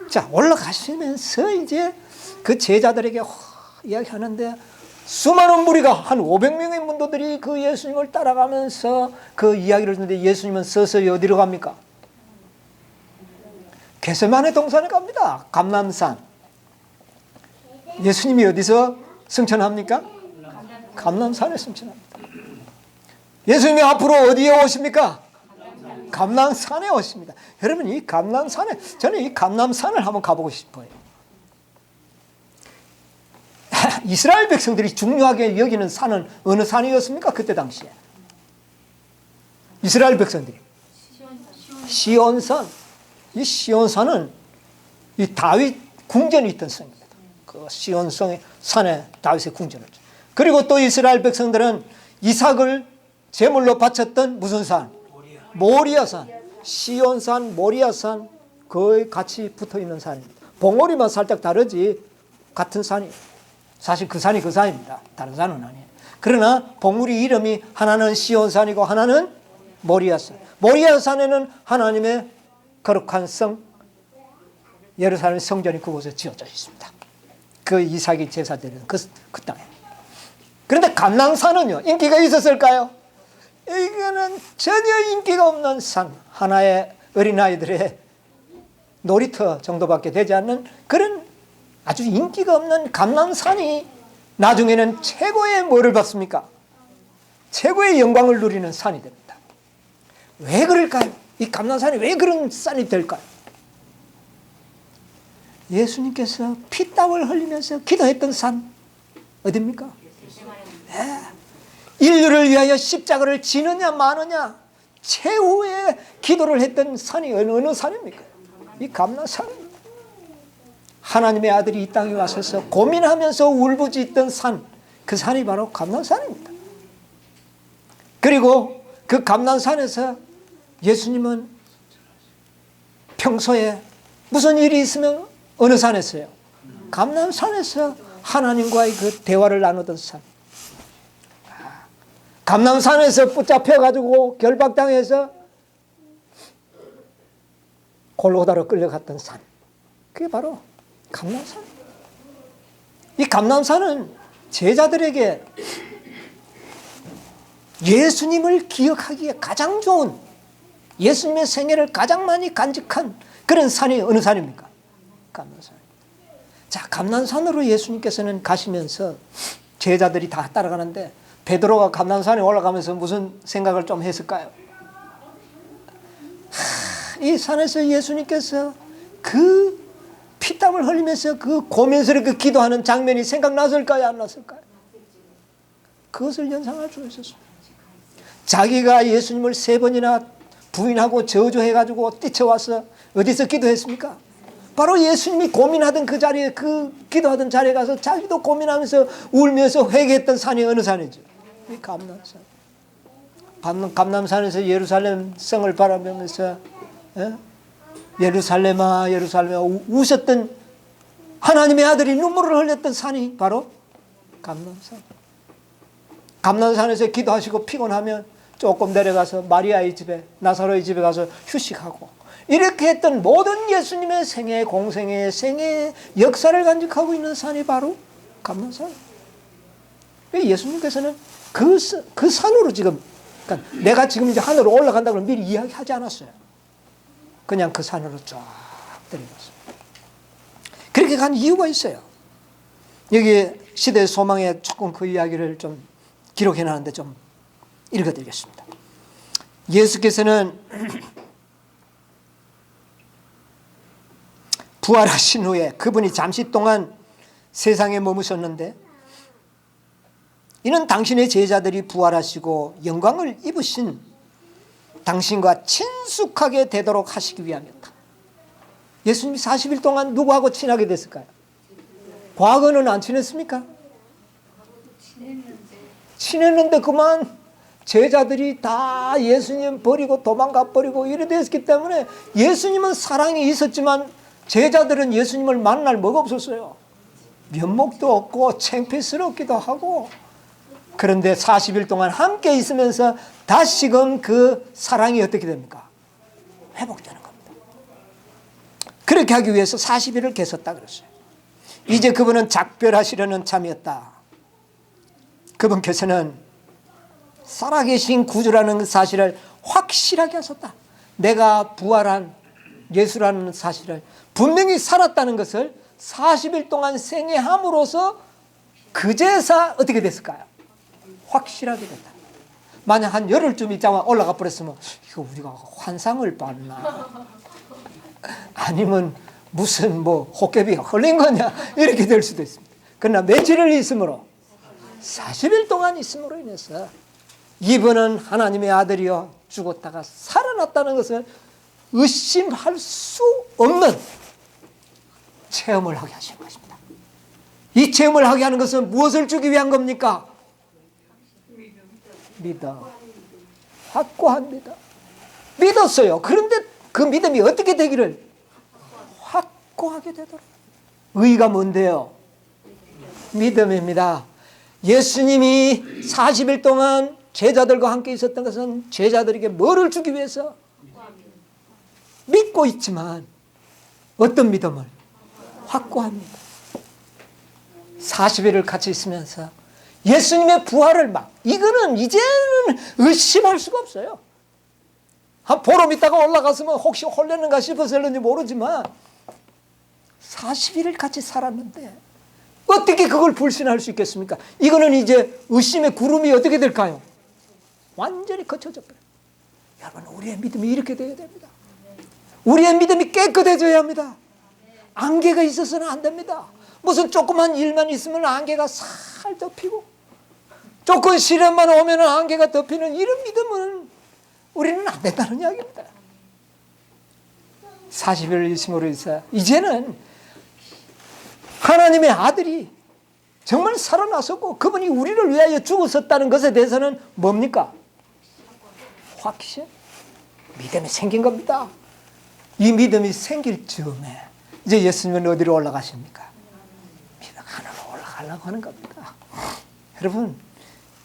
자, 올라가시면서 이제 그 제자들에게 이야기하는데 수많은 무리가 한 500명의 문도들이 그 예수님을 따라가면서 그 이야기를 듣는데 예수님은 서서히 어디로 갑니까? 겟세마네 동산에 갑니다. 감람산. 예수님이 어디서 승천합니까? 감람산에 승천합니다. 예수님이 앞으로 어디에 오십니까? 감람산에 오십니다. 여러분, 이 감람산에, 저는 이 감람산을 한번 가보고 싶어요. 이스라엘 백성들이 중요하게 여기는 산은 어느 산이었습니까? 그때 당시에 이스라엘 백성들이 시온산. 이 시온산은 이 다윗 궁전이 있던 산입니다. 그 시온성의 산에 다윗의 궁전을. 그리고 또 이스라엘 백성들은 이삭을 제물로 바쳤던 무슨 산? 모리아산. 시온산, 모리아산 거의 같이 붙어있는 산입니다. 봉우리만 살짝 다르지 같은 산이에요. 사실 그 산이 그 산입니다. 다른 산은 아니에요. 그러나 봉우리 이름이 하나는 시온산이고 하나는 모리아산. 모리아산에는 하나님의 거룩한 성 예루살렘 성전이 그곳에 지어져 있습니다. 그 이삭이 제사드리는 그 땅에. 그런데 감람산은요, 인기가 있었을까요? 이거는 전혀 인기가 없는 산, 하나의 어린아이들의 놀이터 정도밖에 되지 않는 그런 아주 인기가 없는 감람산이 나중에는 최고의 뭐를 받습니까? 최고의 영광을 누리는 산이 됩니다. 왜 그럴까요? 이 감람산이 왜 그런 산이 될까요? 예수님께서 피땀을 흘리면서 기도했던 산 어디입니까? 인류를 위하여 십자가를 지느냐 마느냐 최후의 기도를 했던 산이 어느 산입니까? 이 감람산. 하나님의 아들이 이 땅에 와서 고민하면서 울부짖던 산, 그 산이 바로 감람산입니다. 그리고 그 감람산에서 예수님은 평소에 무슨 일이 있으면 어느 산에서요? 감람산에서 하나님과의 그 대화를 나누던 산. 감람산에서 붙잡혀가지고 결박당해서 골고다로 끌려갔던 산. 그게 바로 감람산. 이 감람산은 제자들에게 예수님을 기억하기에 가장 좋은, 예수님의 생애를 가장 많이 간직한 그런 산이 어느 산입니까? 감람산. 자, 감람산으로 예수님께서는 가시면서 제자들이 다 따라가는데 베드로가 감람산에 올라가면서 무슨 생각을 좀 했을까요? 이 산에서 예수님께서 그 피땀을 흘리면서 그 고민스럽게 기도하는 장면이 생각났을까요? 안 났을까요? 그것을 연상할 수 있었어요. 자기가 예수님을 3번이나 부인하고 저주해가지고 뛰쳐와서 어디서 기도했습니까? 바로 예수님이 고민하던 그 자리에, 그 기도하던 자리에 가서 자기도 고민하면서 울면서 회개했던 산이 어느 산이죠? 이 감람산. 감람산에서 예루살렘 성을 바라보면서 예루살렘아 예루살렘아 우셨던 하나님의 아들이 눈물을 흘렸던 산이 바로 감람산. 감람산에서 기도하시고 피곤하면 조금 내려가서 마리아의 집에, 나사로의 집에 가서 휴식하고, 이렇게 했던 모든 예수님의 생애, 공생애, 생애 역사를 간직하고 있는 산이 바로 감람산. 예수님께서는 그 산으로 지금, 그러니까 내가 지금 이제 하늘로 올라간다고 미리 이야기하지 않았어요. 그냥 그 산으로 쫙 들어갔어요. 그렇게 간 이유가 있어요. 여기 시대의 소망에 조금 그 이야기를 좀 기록해 놨는데 좀 읽어드리겠습니다. 예수께서는 부활하신 후에 그분이 잠시 동안 세상에 머무셨는데, 이는 당신의 제자들이 부활하시고 영광을 입으신 당신과 친숙하게 되도록 하시기 위함이었다. 예수님이 40일 동안 누구하고 친하게 됐을까요? 과거는 안 친했습니까? 친했는데 그만 제자들이 다 예수님 버리고 도망가 버리고 이래 됐기 때문에, 예수님은 사랑이 있었지만 제자들은 예수님을 만날 뭐가 없었어요. 면목도 없고 창피스럽기도 하고. 그런데 40일 동안 함께 있으면서 다시금 그 사랑이 어떻게 됩니까? 회복되는 겁니다. 그렇게 하기 위해서 40일을 계셨다 그랬어요. 이제 그분은 작별하시려는 참이었다. 그분께서는 살아계신 구주라는 사실을 확실하게 하셨다. 내가 부활한 예수라는 사실을, 분명히 살았다는 것을 40일 동안 생애함으로써 그제서 어떻게 됐을까요? 확실하게 됐다. 만약 한 열흘쯤 있다가 올라가 버렸으면 이거 우리가 환상을 봤나, 아니면 무슨 뭐 호깨비가 흘린 거냐, 이렇게 될 수도 있습니다. 그러나 며칠을 있음으로, 40일 동안 있음으로 인해서 이분은 하나님의 아들이여 죽었다가 살아났다는 것을 의심할 수 없는 체험을 하게 하신 것입니다. 이 체험을 하게 하는 것은 무엇을 주기 위한 겁니까? 믿어. 확고합니다. 믿었어요. 그런데 그 믿음이 어떻게 되기를? 확고하게 되더라. 의가 뭔데요? 믿음입니다. 예수님이 40일 동안 제자들과 함께 있었던 것은 제자들에게 뭐를 주기 위해서? 믿고 있지만 어떤 믿음을? 확고합니다. 40일을 같이 있으면서 예수님의 부활을 이거는 이제는 의심할 수가 없어요. 한 보름 있다가 올라갔으면 혹시 홀렸는가 싶어서 그런지 모르지만 40일을 같이 살았는데 어떻게 그걸 불신할 수 있겠습니까? 이거는 이제 의심의 구름이 어떻게 될까요? 완전히 거쳐져 버려요. 여러분, 우리의 믿음이 이렇게 되어야 됩니다. 우리의 믿음이 깨끗해져야 합니다. 안개가 있어서는 안 됩니다. 무슨 조그만 일만 있으면 안개가 살 덮이고 조금 시련만 오면 안개가 덮이는 이런 믿음은 우리는 안 된다는 이야기입니다. 40일 있음으로 해서 이제는 하나님의 아들이 정말 살아나셨고 그분이 우리를 위하여 죽으셨다는 것에 대해서는 뭡니까? 확신? 믿음이 생긴 겁니다. 이 믿음이 생길 즈음에 이제 예수님은 어디로 올라가십니까? 하늘로 올라가려고 하는 겁니다. 여러분,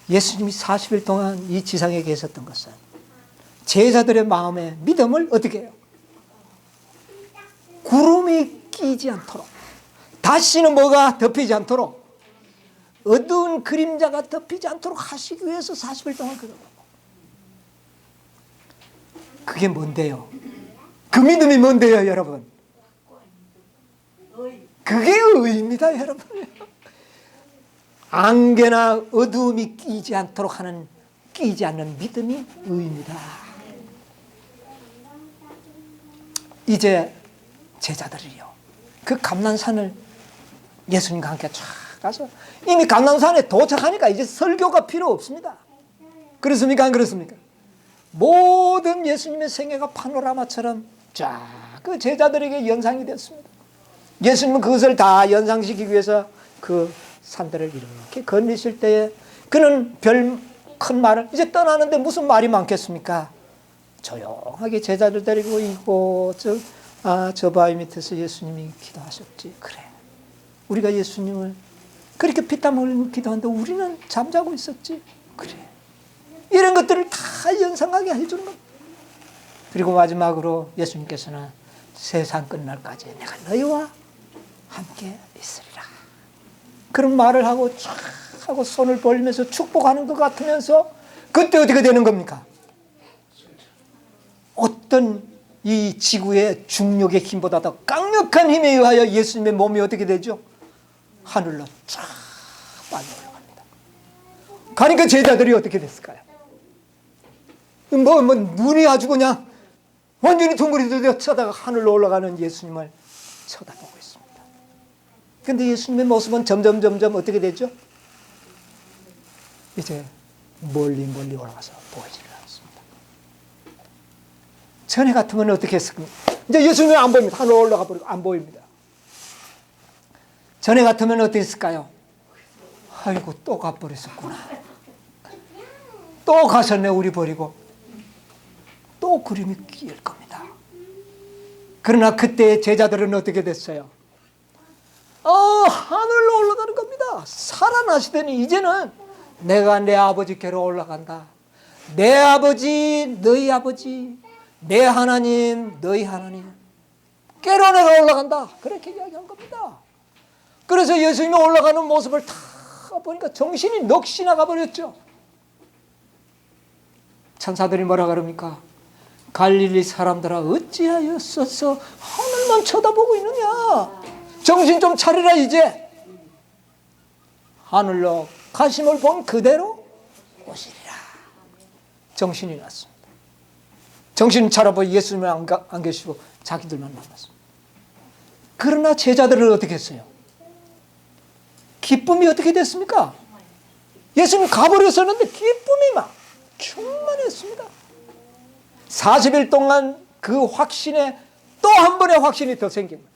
예수님이 40일 동안 이 지상에 계셨던 것은 제자들의 마음에 믿음을 어떻게 해요? 구름이 끼지 않도록, 다시는 뭐가 덮이지 않도록, 어두운 그림자가 덮이지 않도록 하시기 위해서 40일 동안 그런 거예요. 그게 뭔데요? 그 믿음이 뭔데요, 여러분? 그게 의입니다, 여러분. 안개나 어두움이 끼지 않도록 하는, 끼지 않는 믿음이 의입니다. 이제 제자들이요, 그 감난산을 예수님과 함께 쫙 가서 이미 감난산에 도착하니까 이제 설교가 필요 없습니다. 그렇습니까? 안 그렇습니까? 모든 예수님의 생애가 파노라마처럼 쫙 그 제자들에게 연상이 됐습니다. 예수님은 그것을 다 연상시키기 위해서 그 산들을 이렇게 건너실 때에 그는 별 큰 말을, 이제 떠나는데 무슨 말이 많겠습니까? 조용하게 제자들 데리고 이곳 저 바위 밑에서 예수님이 기도하셨지. 그래, 우리가 예수님을 그렇게 피땀 흘리며 기도하는데 우리는 잠자고 있었지. 그래, 이런 것들을 다 연상하게 해주는 겁니다. 그리고 마지막으로 예수님께서는 세상 끝날까지 내가 너희와 함께 있으리라, 그런 말을 하고 쫙 하고 손을 벌리면서 축복하는 것 같으면서 그때 어떻게 되는 겁니까? 어떤 이 지구의 중력의 힘보다 더 강력한 힘에 의하여 예수님의 몸이 어떻게 되죠? 하늘로 쫙 빨리 올라갑니다. 가니까 제자들이 어떻게 됐을까요? 눈이 아주 그냥 완전히 둥그리듯 쳐다가 하늘로 올라가는 예수님을 쳐다보고 있습니다. 그런데 예수님의 모습은 점점 어떻게 되죠? 이제 멀리 올라가서 보이지를 않습니다. 전에 같으면 어떻게 했을까요? 이제 예수님이 안 보입니다. 하늘로 올라가 버리고 안 보입니다. 전에 같으면 어떻게 했을까요? 아이고, 또 가버렸었구나. 또 가셨네, 우리 버리고. 또 그림이 끼일 겁니다. 그러나 그때 제자들은 어떻게 됐어요? 하늘로 올라가는 겁니다. 살아나시더니 이제는 내가 내 아버지께로 올라간다. 내 아버지, 너희 아버지, 내 하나님, 너희 하나님 께로 내가 올라간다. 그렇게 이야기한 겁니다. 그래서 예수님이 올라가는 모습을 다 보니까 정신이 넋이 나가버렸죠. 천사들이 뭐라 그럽니까? 갈릴리 사람들아, 어찌하였어서 하늘만 쳐다보고 있느냐? 정신 좀 차리라. 이제 하늘로 가심을 본 그대로 오시리라. 정신이 났습니다. 정신 차려보니 예수님은 안 계시고 자기들만 남았습니다. 그러나 제자들은 어떻게 했어요? 기쁨이 어떻게 됐습니까? 예수님 가버렸었는데 기쁨이 막 충만했습니다. 40일 동안 그 확신에 또 한 번의 확신이 더 생깁니다.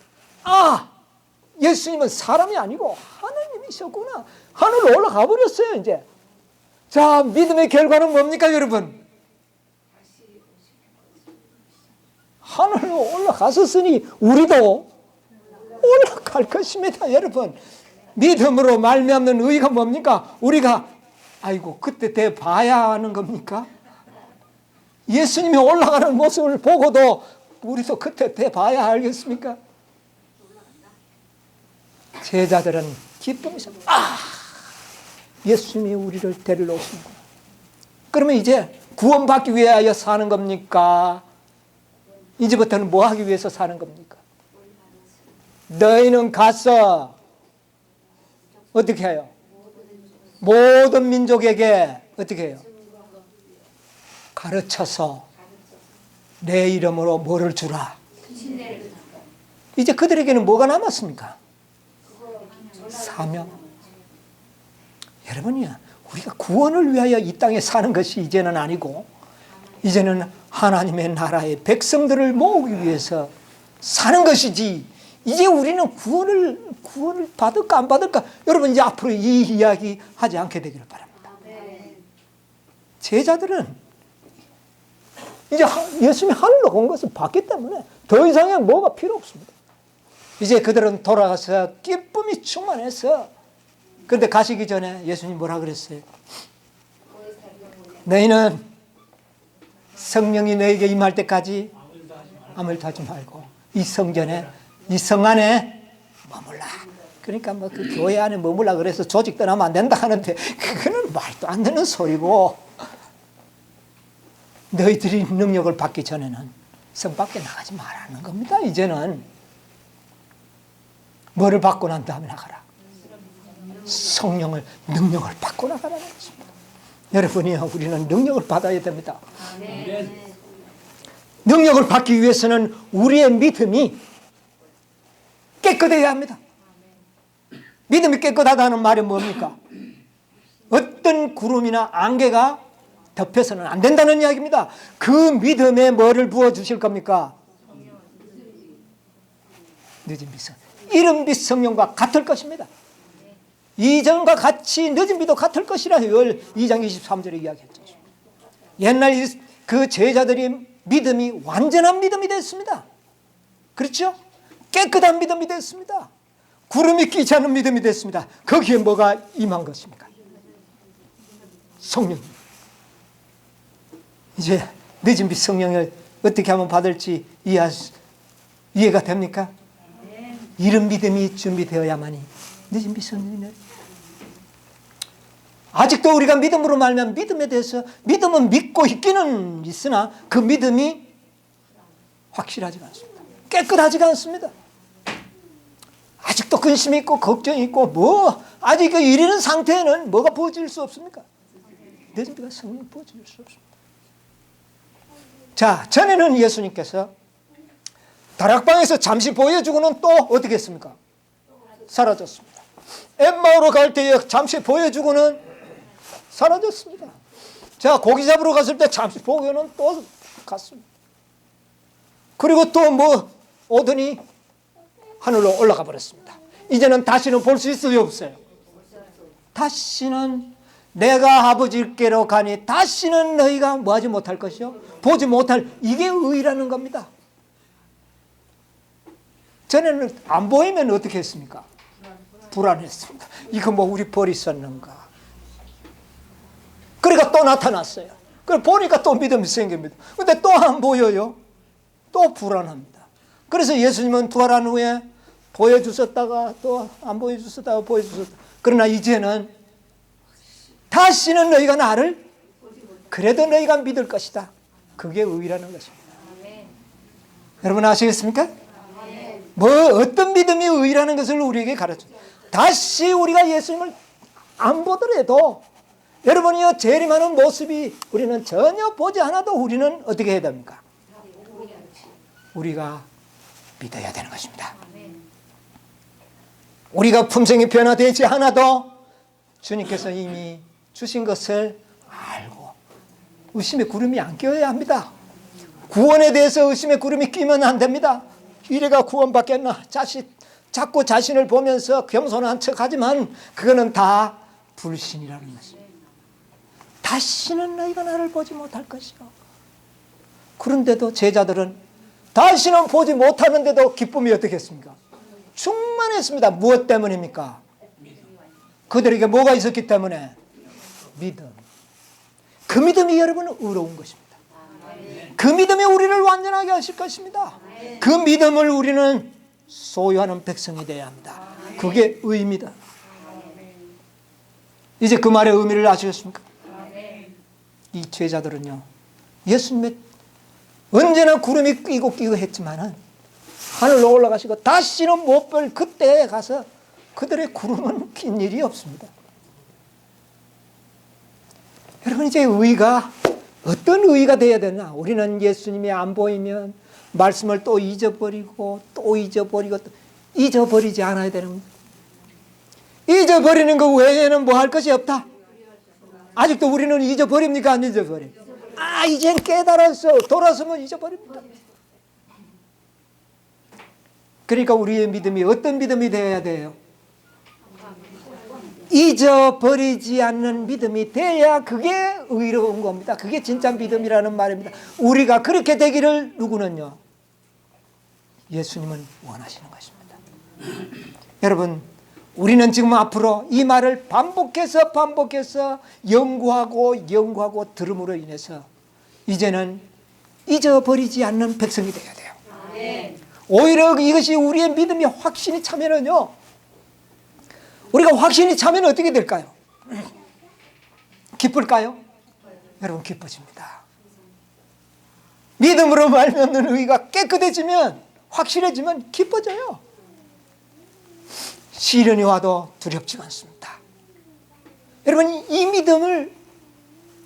예수님은 사람이 아니고 하나님이셨구나. 하늘로 올라가 버렸어요. 이제 자, 믿음의 결과는 뭡니까, 여러분? 하늘로 올라갔었으니 우리도 올라갈 것입니다, 여러분. 믿음으로 말미암는 의가 뭡니까? 우리가 아이고 그때 대 봐야 하는 겁니까? 예수님이 올라가는 모습을 보고도 우리도 그때 대 봐야 알겠습니까? 제자들은 기쁨이죠. 예수님이 우리를 데리러 오시는구나. 그러면 이제 구원받기 위하여 사는 겁니까? 이제부터는 뭐 하기 위해서 사는 겁니까? 너희는 가서 어떻게 해요? 모든 민족에게 어떻게 해요? 가르쳐서 내 이름으로 뭐를 주라? 이제 그들에게는 뭐가 남았습니까? 사명. 여러분이야, 우리가 구원을 위하여 이 땅에 사는 것이 이제는 아니고 이제는 하나님의 나라의 백성들을 모으기 위해서 사는 것이지, 이제 우리는 구원을 받을까 안 받을까, 여러분 이제 앞으로 이 이야기 하지 않게 되기를 바랍니다. 제자들은 이제 예수님이 하늘로 온 것을 봤기 때문에 더 이상의 뭐가 필요 없습니다. 이제 그들은 돌아가서 기쁨이 충만해서, 그런데 가시기 전에 예수님 뭐라 그랬어요? 너희는 성령이 너에게 임할 때까지 아무 일도 하지 말고 이 성전에, 이 성 안에 머물라. 그러니까 뭐 그 교회 안에 머물라 그래서 조직 떠나면 안 된다 하는데 그거는 말도 안 되는 소리고, 너희들이 능력을 받기 전에는 성 밖에 나가지 말라는 겁니다. 이제는 뭐를 받고 난 다음에 나가라? 성령을, 능력을 받고 나가라는 것입니다. 여러분이요, 우리는 능력을 받아야 됩니다. 능력을 받기 위해서는 우리의 믿음이 깨끗해야 합니다. 믿음이 깨끗하다는 말이 뭡니까? 어떤 구름이나 안개가 덮여서는 안 된다는 이야기입니다. 그 믿음에 뭐를 부어주실 겁니까? 늦은 빛, 이른 빛 성령과 같을 것입니다. 이전과 같이 늦은 빛도 같을 것이라 2장 23절에 이야기했죠. 옛날 그 제자들이 믿음이 완전한 믿음이 됐습니다. 그렇죠? 깨끗한 믿음이 됐습니다. 구름이 끼지 않은 믿음이 됐습니다. 거기에 뭐가 임한 것입니까? 성령. 이제 늦은 빛 성령을 어떻게 하면 받을지 이해가 됩니까? 이런 믿음이 준비되어야만이 늦은 빛 성령을. 아직도 우리가 믿음으로 말면 믿음에 대해서, 믿음은 믿고 있기는 있으나 그 믿음이 확실하지가 않습니다. 깨끗하지가 않습니다. 아직도 근심이 있고 걱정이 있고 아직 이르는 상태에는 뭐가 부어질 수 없습니까? 늦은 빛과 성령이 부어질 수 없습니다. 자, 전에는 예수님께서 다락방에서 잠시 보여주고는 또 어떻게 했습니까? 사라졌습니다. 엠마오로 갈 때에 잠시 보여주고는 사라졌습니다. 자, 고기 잡으러 갔을 때 잠시 보고는 또 갔습니다. 그리고 또 오더니 하늘로 올라가 버렸습니다. 이제는 다시는 볼 수 있어요, 없어요? 다시는 내가 아버지께로 가니 다시는 너희가 뭐하지 못할 것이요? 보지 못할, 이게 의라는 겁니다. 전에는 안 보이면 어떻게 했습니까? 불안했습니다. 이거 우리 벌 있었는가? 그러니까 또 나타났어요. 그래 보니까 또 믿음이 생깁니다. 근데 또 안 보여요. 또 불안합니다. 그래서 예수님은 부활한 후에 보여주셨다가 또 안 보여주셨다가 보여주셨다. 그러나 이제는 다시는 너희가 나를 그래도 너희가 믿을 것이다. 그게 의라는 것입니다. 여러분 아시겠습니까? 어떤 믿음이 의라는 것을 우리에게 가르쳐요. 다시 우리가 예수님을 안 보더라도 여러분이요, 재림하는 모습이 우리는 전혀 보지 않아도 우리는 어떻게 해야 됩니까? 우리가 믿어야 되는 것입니다. 우리가 품성이 변화되지 않아도 주님께서 이미 주신 것을 알고 의심의 구름이 안 껴야 합니다. 구원에 대해서 의심의 구름이 끼면 안 됩니다. 이래가 구원받겠나? 자꾸 자신을 보면서 겸손한 척하지만 그거는 다 불신이라는 것입니다. 다시는 너희가 나를 보지 못할 것이요. 그런데도 제자들은 다시는 보지 못하는데도 기쁨이 어떻겠습니까? 충만했습니다. 무엇 때문입니까? 그들에게 뭐가 있었기 때문에? 믿음. 그 믿음이 여러분 의로운 것입니다. 그 믿음이 우리를 완전하게 하실 것입니다. 그 믿음을 우리는 소유하는 백성이 되어야 합니다. 그게 의입니다. 이제 그 말의 의미를 아시겠습니까? 이 제자들은요, 예수님의 언제나 구름이 끼고 했지만은 하늘로 올라가시고 다시는 못 볼 그때에 가서 그들의 구름은 낀 일이 없습니다. 여러분, 이제 의가 어떤 의가 되어야 되나? 우리는 예수님이 안 보이면 말씀을 또 잊어버리고 또 잊어버리고 또 잊어버리지 않아야 되는 겁니다. 잊어버리는 것 외에는 뭐 할 것이 없다. 아직도 우리는 잊어버립니까? 안 잊어버립니까? 이젠 깨달았어. 돌아서면 잊어버립니다. 그러니까 우리의 믿음이 어떤 믿음이 되어야 돼요? 잊어버리지 않는 믿음이 돼야 그게 의로운 겁니다. 그게 진짜 믿음이라는 말입니다. 우리가 그렇게 되기를 누구는요? 예수님은 원하시는 것입니다. 여러분, 우리는 지금 앞으로 이 말을 반복해서 연구하고 들음으로 인해서 이제는 잊어버리지 않는 백성이 되어야 돼요. 오히려 이것이 우리의 믿음이 확신이 차면은요, 우리가 확신이 차면 어떻게 될까요? 기쁠까요? 여러분, 기뻐집니다. 믿음으로 말미암는 의가 깨끗해지면, 확실해지면 기뻐져요. 시련이 와도 두렵지 않습니다. 여러분, 이 믿음을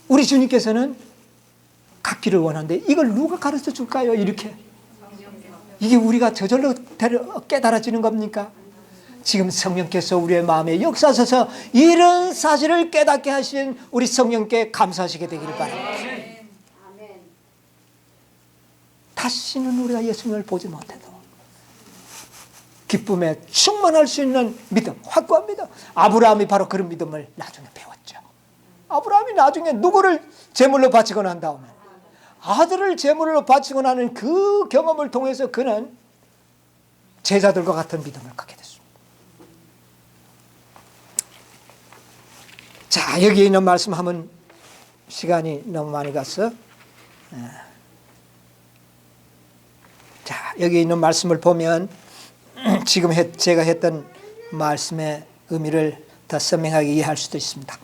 우리 주님께서는 갖기를 원하는데 이걸 누가 가르쳐 줄까요? 이렇게. 이게 우리가 저절로 깨달아지는 겁니까? 지금 성령께서 우리의 마음에 역사하셔서 이런 사실을 깨닫게 하신 우리 성령께 감사하시게 되기를 바랍니다. 다시는 우리가 예수님을 보지 못해도 기쁨에 충만할 수 있는 믿음, 확고한 믿음. 아브라함이 바로 그런 믿음을 나중에 배웠죠. 아브라함이 나중에 누구를 제물로 바치고 난 다음에 아들을 제물로 바치고 나는 그 경험을 통해서 그는 제자들과 같은 믿음을 갖게 됐습니다. 자, 여기 있는 말씀 하면 시간이 너무 많이 갔어. 자, 여기 있는 말씀을 보면 지금 제가 했던 말씀의 의미를 더 선명하게 이해할 수도 있습니다.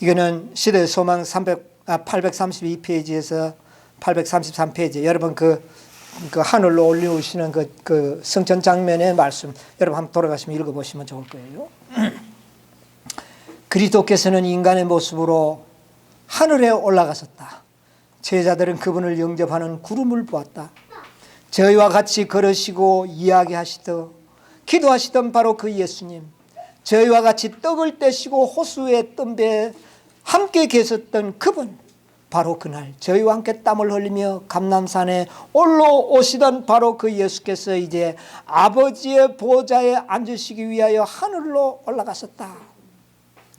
이거는 시대의 소망 832페이지에서 833페이지, 여러분 그 하늘로 올리우시는 그 성전 장면의 말씀, 여러분 한번 돌아가시면 읽어보시면 좋을 거예요. 그리스도께서는 인간의 모습으로 하늘에 올라가셨다. 제자들은 그분을 영접하는 구름을 보았다. 저희와 같이 걸으시고 이야기하시던, 기도하시던 바로 그 예수님, 저희와 같이 떡을 떼시고 호수에 뜬 배에 함께 계셨던 그분, 바로 그날 저희와 함께 땀을 흘리며 감람산에 올라오시던 바로 그 예수께서 이제 아버지의 보좌에 앉으시기 위하여 하늘로 올라가셨다.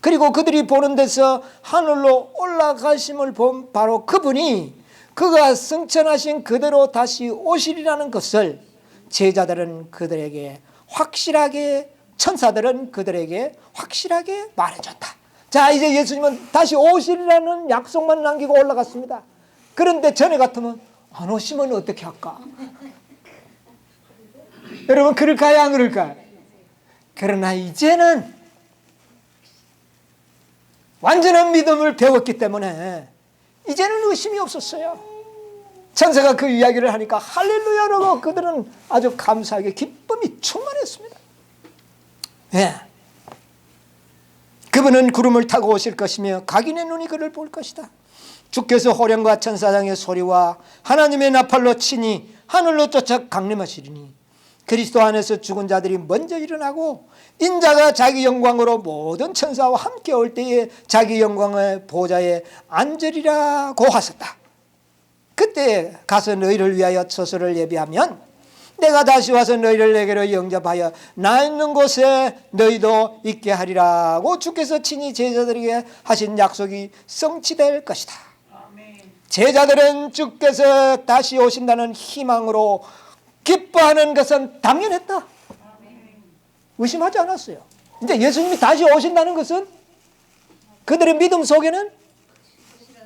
그리고 그들이 보는 데서 하늘로 올라가심을 본 바로 그분이 그가 승천하신 그대로 다시 오시리라는 것을 제자들은 그들에게 확실하게, 천사들은 그들에게 확실하게 말해줬다. 자, 이제 예수님은 다시 오시리라는 약속만 남기고 올라갔습니다. 그런데 전에 같으면 안 오시면 어떻게 할까? 여러분, 그럴까요? 안 그럴까요? 그러나 이제는 완전한 믿음을 배웠기 때문에 이제는 의심이 없었어요. 천사가 그 이야기를 하니까 할렐루야라고 그들은 아주 감사하게 기쁨이 충만했습니다. 예. 그분은 구름을 타고 오실 것이며 각인의 눈이 그를 볼 것이다. 주께서 호령과 천사장의 소리와 하나님의 나팔로 치니 하늘로 쫓아 강림하시리니 그리스도 안에서 죽은 자들이 먼저 일어나고 인자가 자기 영광으로 모든 천사와 함께 올 때에 자기 영광의 보좌에 앉으리라고 하셨다. 그때 가서 너희를 위하여 처소를 예비하면 내가 다시 와서 너희를 내게로 영접하여 나 있는 곳에 너희도 있게 하리라고 주께서 친히 제자들에게 하신 약속이 성취될 것이다. 제자들은 주께서 다시 오신다는 희망으로 기뻐하는 것은 당연했다. 의심하지 않았어요. 이제 예수님이 다시 오신다는 것은 그들의 믿음 속에는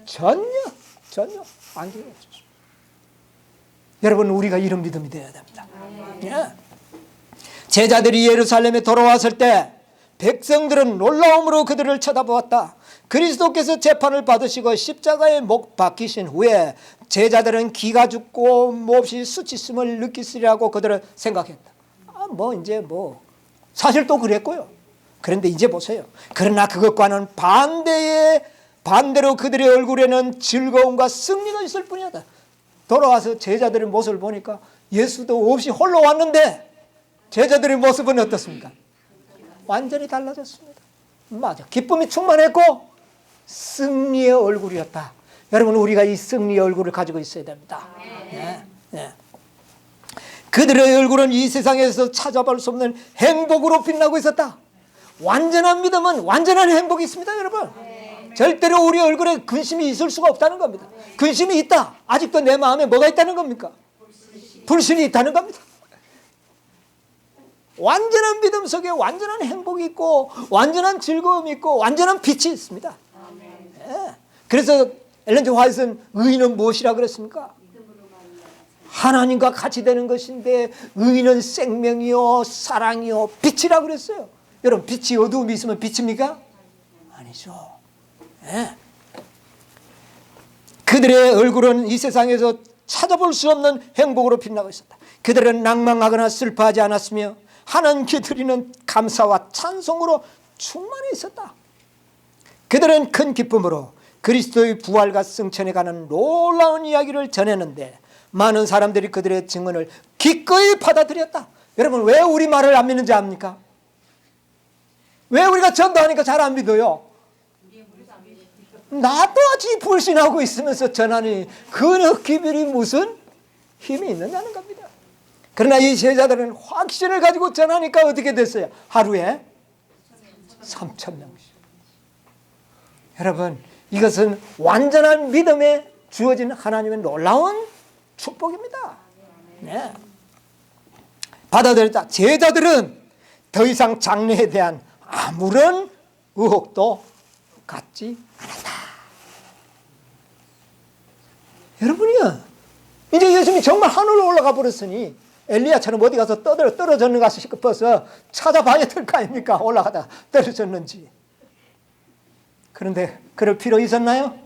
전혀 안경이 없었어요. 여러분, 우리가 이런 믿음이 되어야 됩니다. 예. 제자들이 예루살렘에 돌아왔을 때 백성들은 놀라움으로 그들을 쳐다보았다. 그리스도께서 재판을 받으시고 십자가에 못 박히신 후에 제자들은 기가 죽고 몹시 수치심을 느끼시리라고 그들은 생각했다. 사실 또 그랬고요. 그런데 이제 보세요. 그러나 그것과는 반대로 그들의 얼굴에는 즐거움과 승리가 있을 뿐이다. 돌아와서 제자들의 모습을 보니까 예수도 없이 홀로 왔는데 제자들의 모습은 어떻습니까? 완전히 달라졌습니다. 맞아. 기쁨이 충만했고 승리의 얼굴이었다. 여러분, 우리가 이 승리의 얼굴을 가지고 있어야 됩니다. 네. 네. 그들의 얼굴은 이 세상에서 찾아볼 수 없는 행복으로 빛나고 있었다. 완전한 믿음은 완전한 행복이 있습니다, 여러분. 절대로 우리 얼굴에 근심이 있을 수가 없다는 겁니다. 근심이 있다. 아직도 내 마음에 뭐가 있다는 겁니까? 불신이 있다는 겁니다. 완전한 믿음 속에 완전한 행복이 있고 완전한 즐거움이 있고 완전한 빛이 있습니다. 네. 그래서 엘렌 G 화이트는 의인은 무엇이라 그랬습니까? 하나님과 같이 되는 것인데 의인은 생명이요 사랑이요 빛이라 그랬어요. 여러분, 빛이 어두움이 있으면 빛입니까? 아니죠. 네. 그들의 얼굴은 이 세상에서 찾아볼 수 없는 행복으로 빛나고 있었다. 그들은 낭망하거나 슬퍼하지 않았으며 하나님께 드리는 감사와 찬송으로 충만해 있었다. 그들은 큰 기쁨으로 그리스도의 부활과 승천에 관한 놀라운 이야기를 전했는데 많은 사람들이 그들의 증언을 기꺼이 받아들였다. 여러분, 왜 우리 말을 안 믿는지 압니까? 왜 우리가 전도하니까 잘 안 믿어요? 나도 아직 불신하고 있으면서 전하니 그 기별이 무슨 힘이 있느냐는 겁니다. 그러나 이 제자들은 확신을 가지고 전하니까 어떻게 됐어요? 하루에 3,000명씩. 여러분, 이것은 완전한 믿음에 주어진 하나님의 놀라운 축복입니다. 네. 받아들였다. 제자들은 더 이상 장래에 대한 아무런 의혹도 갖지 않았다. 여러분이요, 이제 예수님이 정말 하늘로 올라가 버렸으니 엘리야처럼 어디 가서 떨어졌는가 싶어서 찾아봐야 될 거 아닙니까? 올라가다 떨어졌는지. 그런데 그럴 필요 있었나요?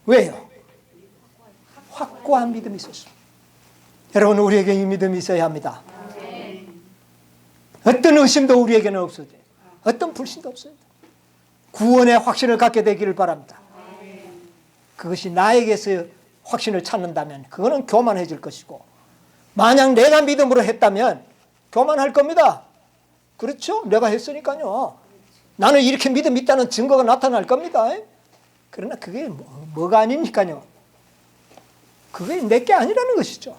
왜요? 확고한 믿음이 있었어요. 여러분, 우리에게 이 믿음이 있어야 합니다. 어떤 의심도 우리에게는 없어야 돼요. 어떤 불신도 없어야 돼요. 구원의 확신을 갖게 되기를 바랍니다. 그것이 나에게서 확신을 찾는다면 그거는 교만해질 것이고, 만약 내가 믿음으로 했다면 교만할 겁니다. 그렇죠? 내가 했으니까요. 나는 이렇게 믿음이 있다는 증거가 나타날 겁니다. 그러나 그게 뭐가 아닙니까요? 그게 내게 아니라는 것이죠.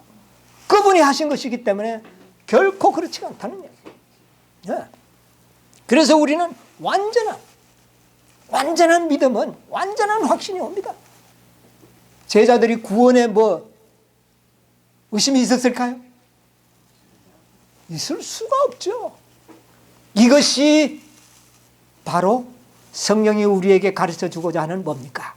그분이 하신 것이기 때문에 결코 그렇지가 않다는 얘기예요. 그래서 우리는 완전한 믿음은 완전한 확신이 옵니다. 제자들이 구원에 의심이 있었을까요? 있을 수가 없죠. 이것이 바로 성령이 우리에게 가르쳐 주고자 하는 뭡니까?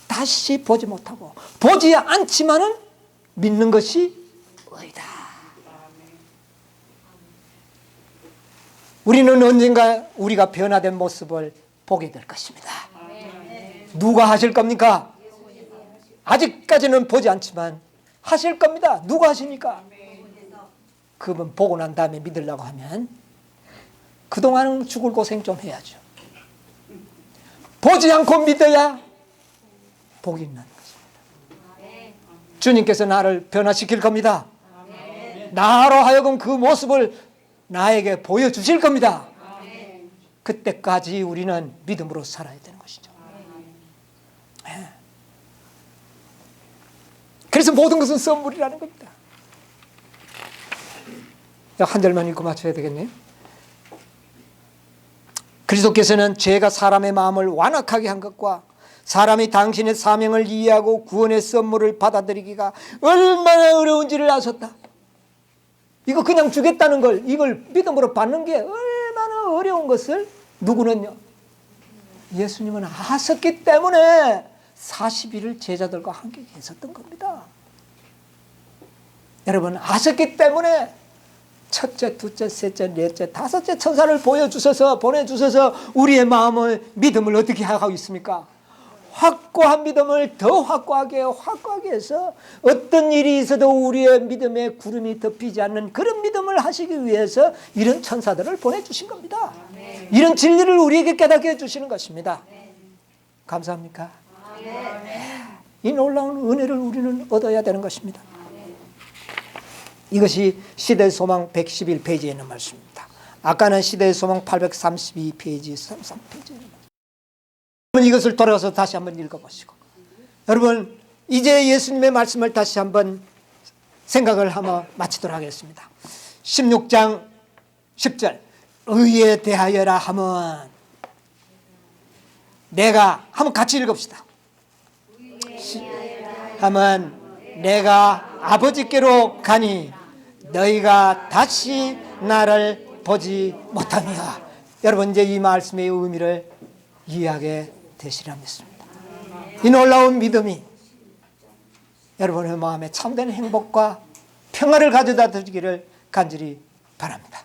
다시 보지 못하고 보지 않지만은 믿는 것이 의다. 우리는 언젠가 우리가 변화된 모습을 보게 될 것입니다. 누가 하실 겁니까? 아직까지는 보지 않지만 하실 겁니다. 누가 하십니까? 그분 보고 난 다음에 믿으려고 하면 그동안은 죽을 고생 좀 해야죠. 보지 않고 믿어야 복이 있는 것입니다. 주님께서 나를 변화시킬 겁니다. 나로 하여금 그 모습을 나에게 보여주실 겁니다. 그때까지 우리는 믿음으로 살아야 되는 것이죠. 그래서 모든 것은 선물이라는 겁니다. 한 절만 읽고 맞춰야 되겠네요. 그리스도께서는 죄가 사람의 마음을 완악하게 한 것과 사람이 당신의 사명을 이해하고 구원의 선물을 받아들이기가 얼마나 어려운지를 아셨다. 이거 그냥 주겠다는 걸, 이걸 믿음으로 받는 게 얼마나 어려운 것을 누구는요? 예수님은 아셨기 때문에 40일을 제자들과 함께 계셨던 겁니다. 여러분, 아셨기 때문에 첫째, 둘째, 셋째, 넷째, 다섯째 천사를 보여주셔서 보내주셔서 우리의 마음을 믿음을 어떻게 하고 있습니까? 확고한 믿음을 더 확고하게 해서 어떤 일이 있어도 우리의 믿음에 구름이 덮이지 않는 그런 믿음을 하시기 위해서 이런 천사들을 보내주신 겁니다. 이런 진리를 우리에게 깨닫게 해주시는 것입니다. 감사합니까? 이 놀라운 은혜를 우리는 얻어야 되는 것입니다. 이것이 시대의 소망 111페이지에 있는 말씀입니다. 아까는 시대의 소망 832페이지, 33페이지에 있는 말씀. 이것을 돌아가서 다시 한번 읽어보시고, 여러분 이제 예수님의 말씀을 다시 한번 생각을 하며 마치도록 하겠습니다. 16장 10절 의에 대하여라 하면 내가 한번 같이 읽읍시다. 하면 내가 아버지께로 가니 너희가 다시 나를 보지 못하니라. 여러분 이제 이 말씀의 의미를 이해하게 되시리라 믿습니다. 이 놀라운 믿음이 여러분의 마음에 참된 행복과 평화를 가져다 주기를 간절히 바랍니다.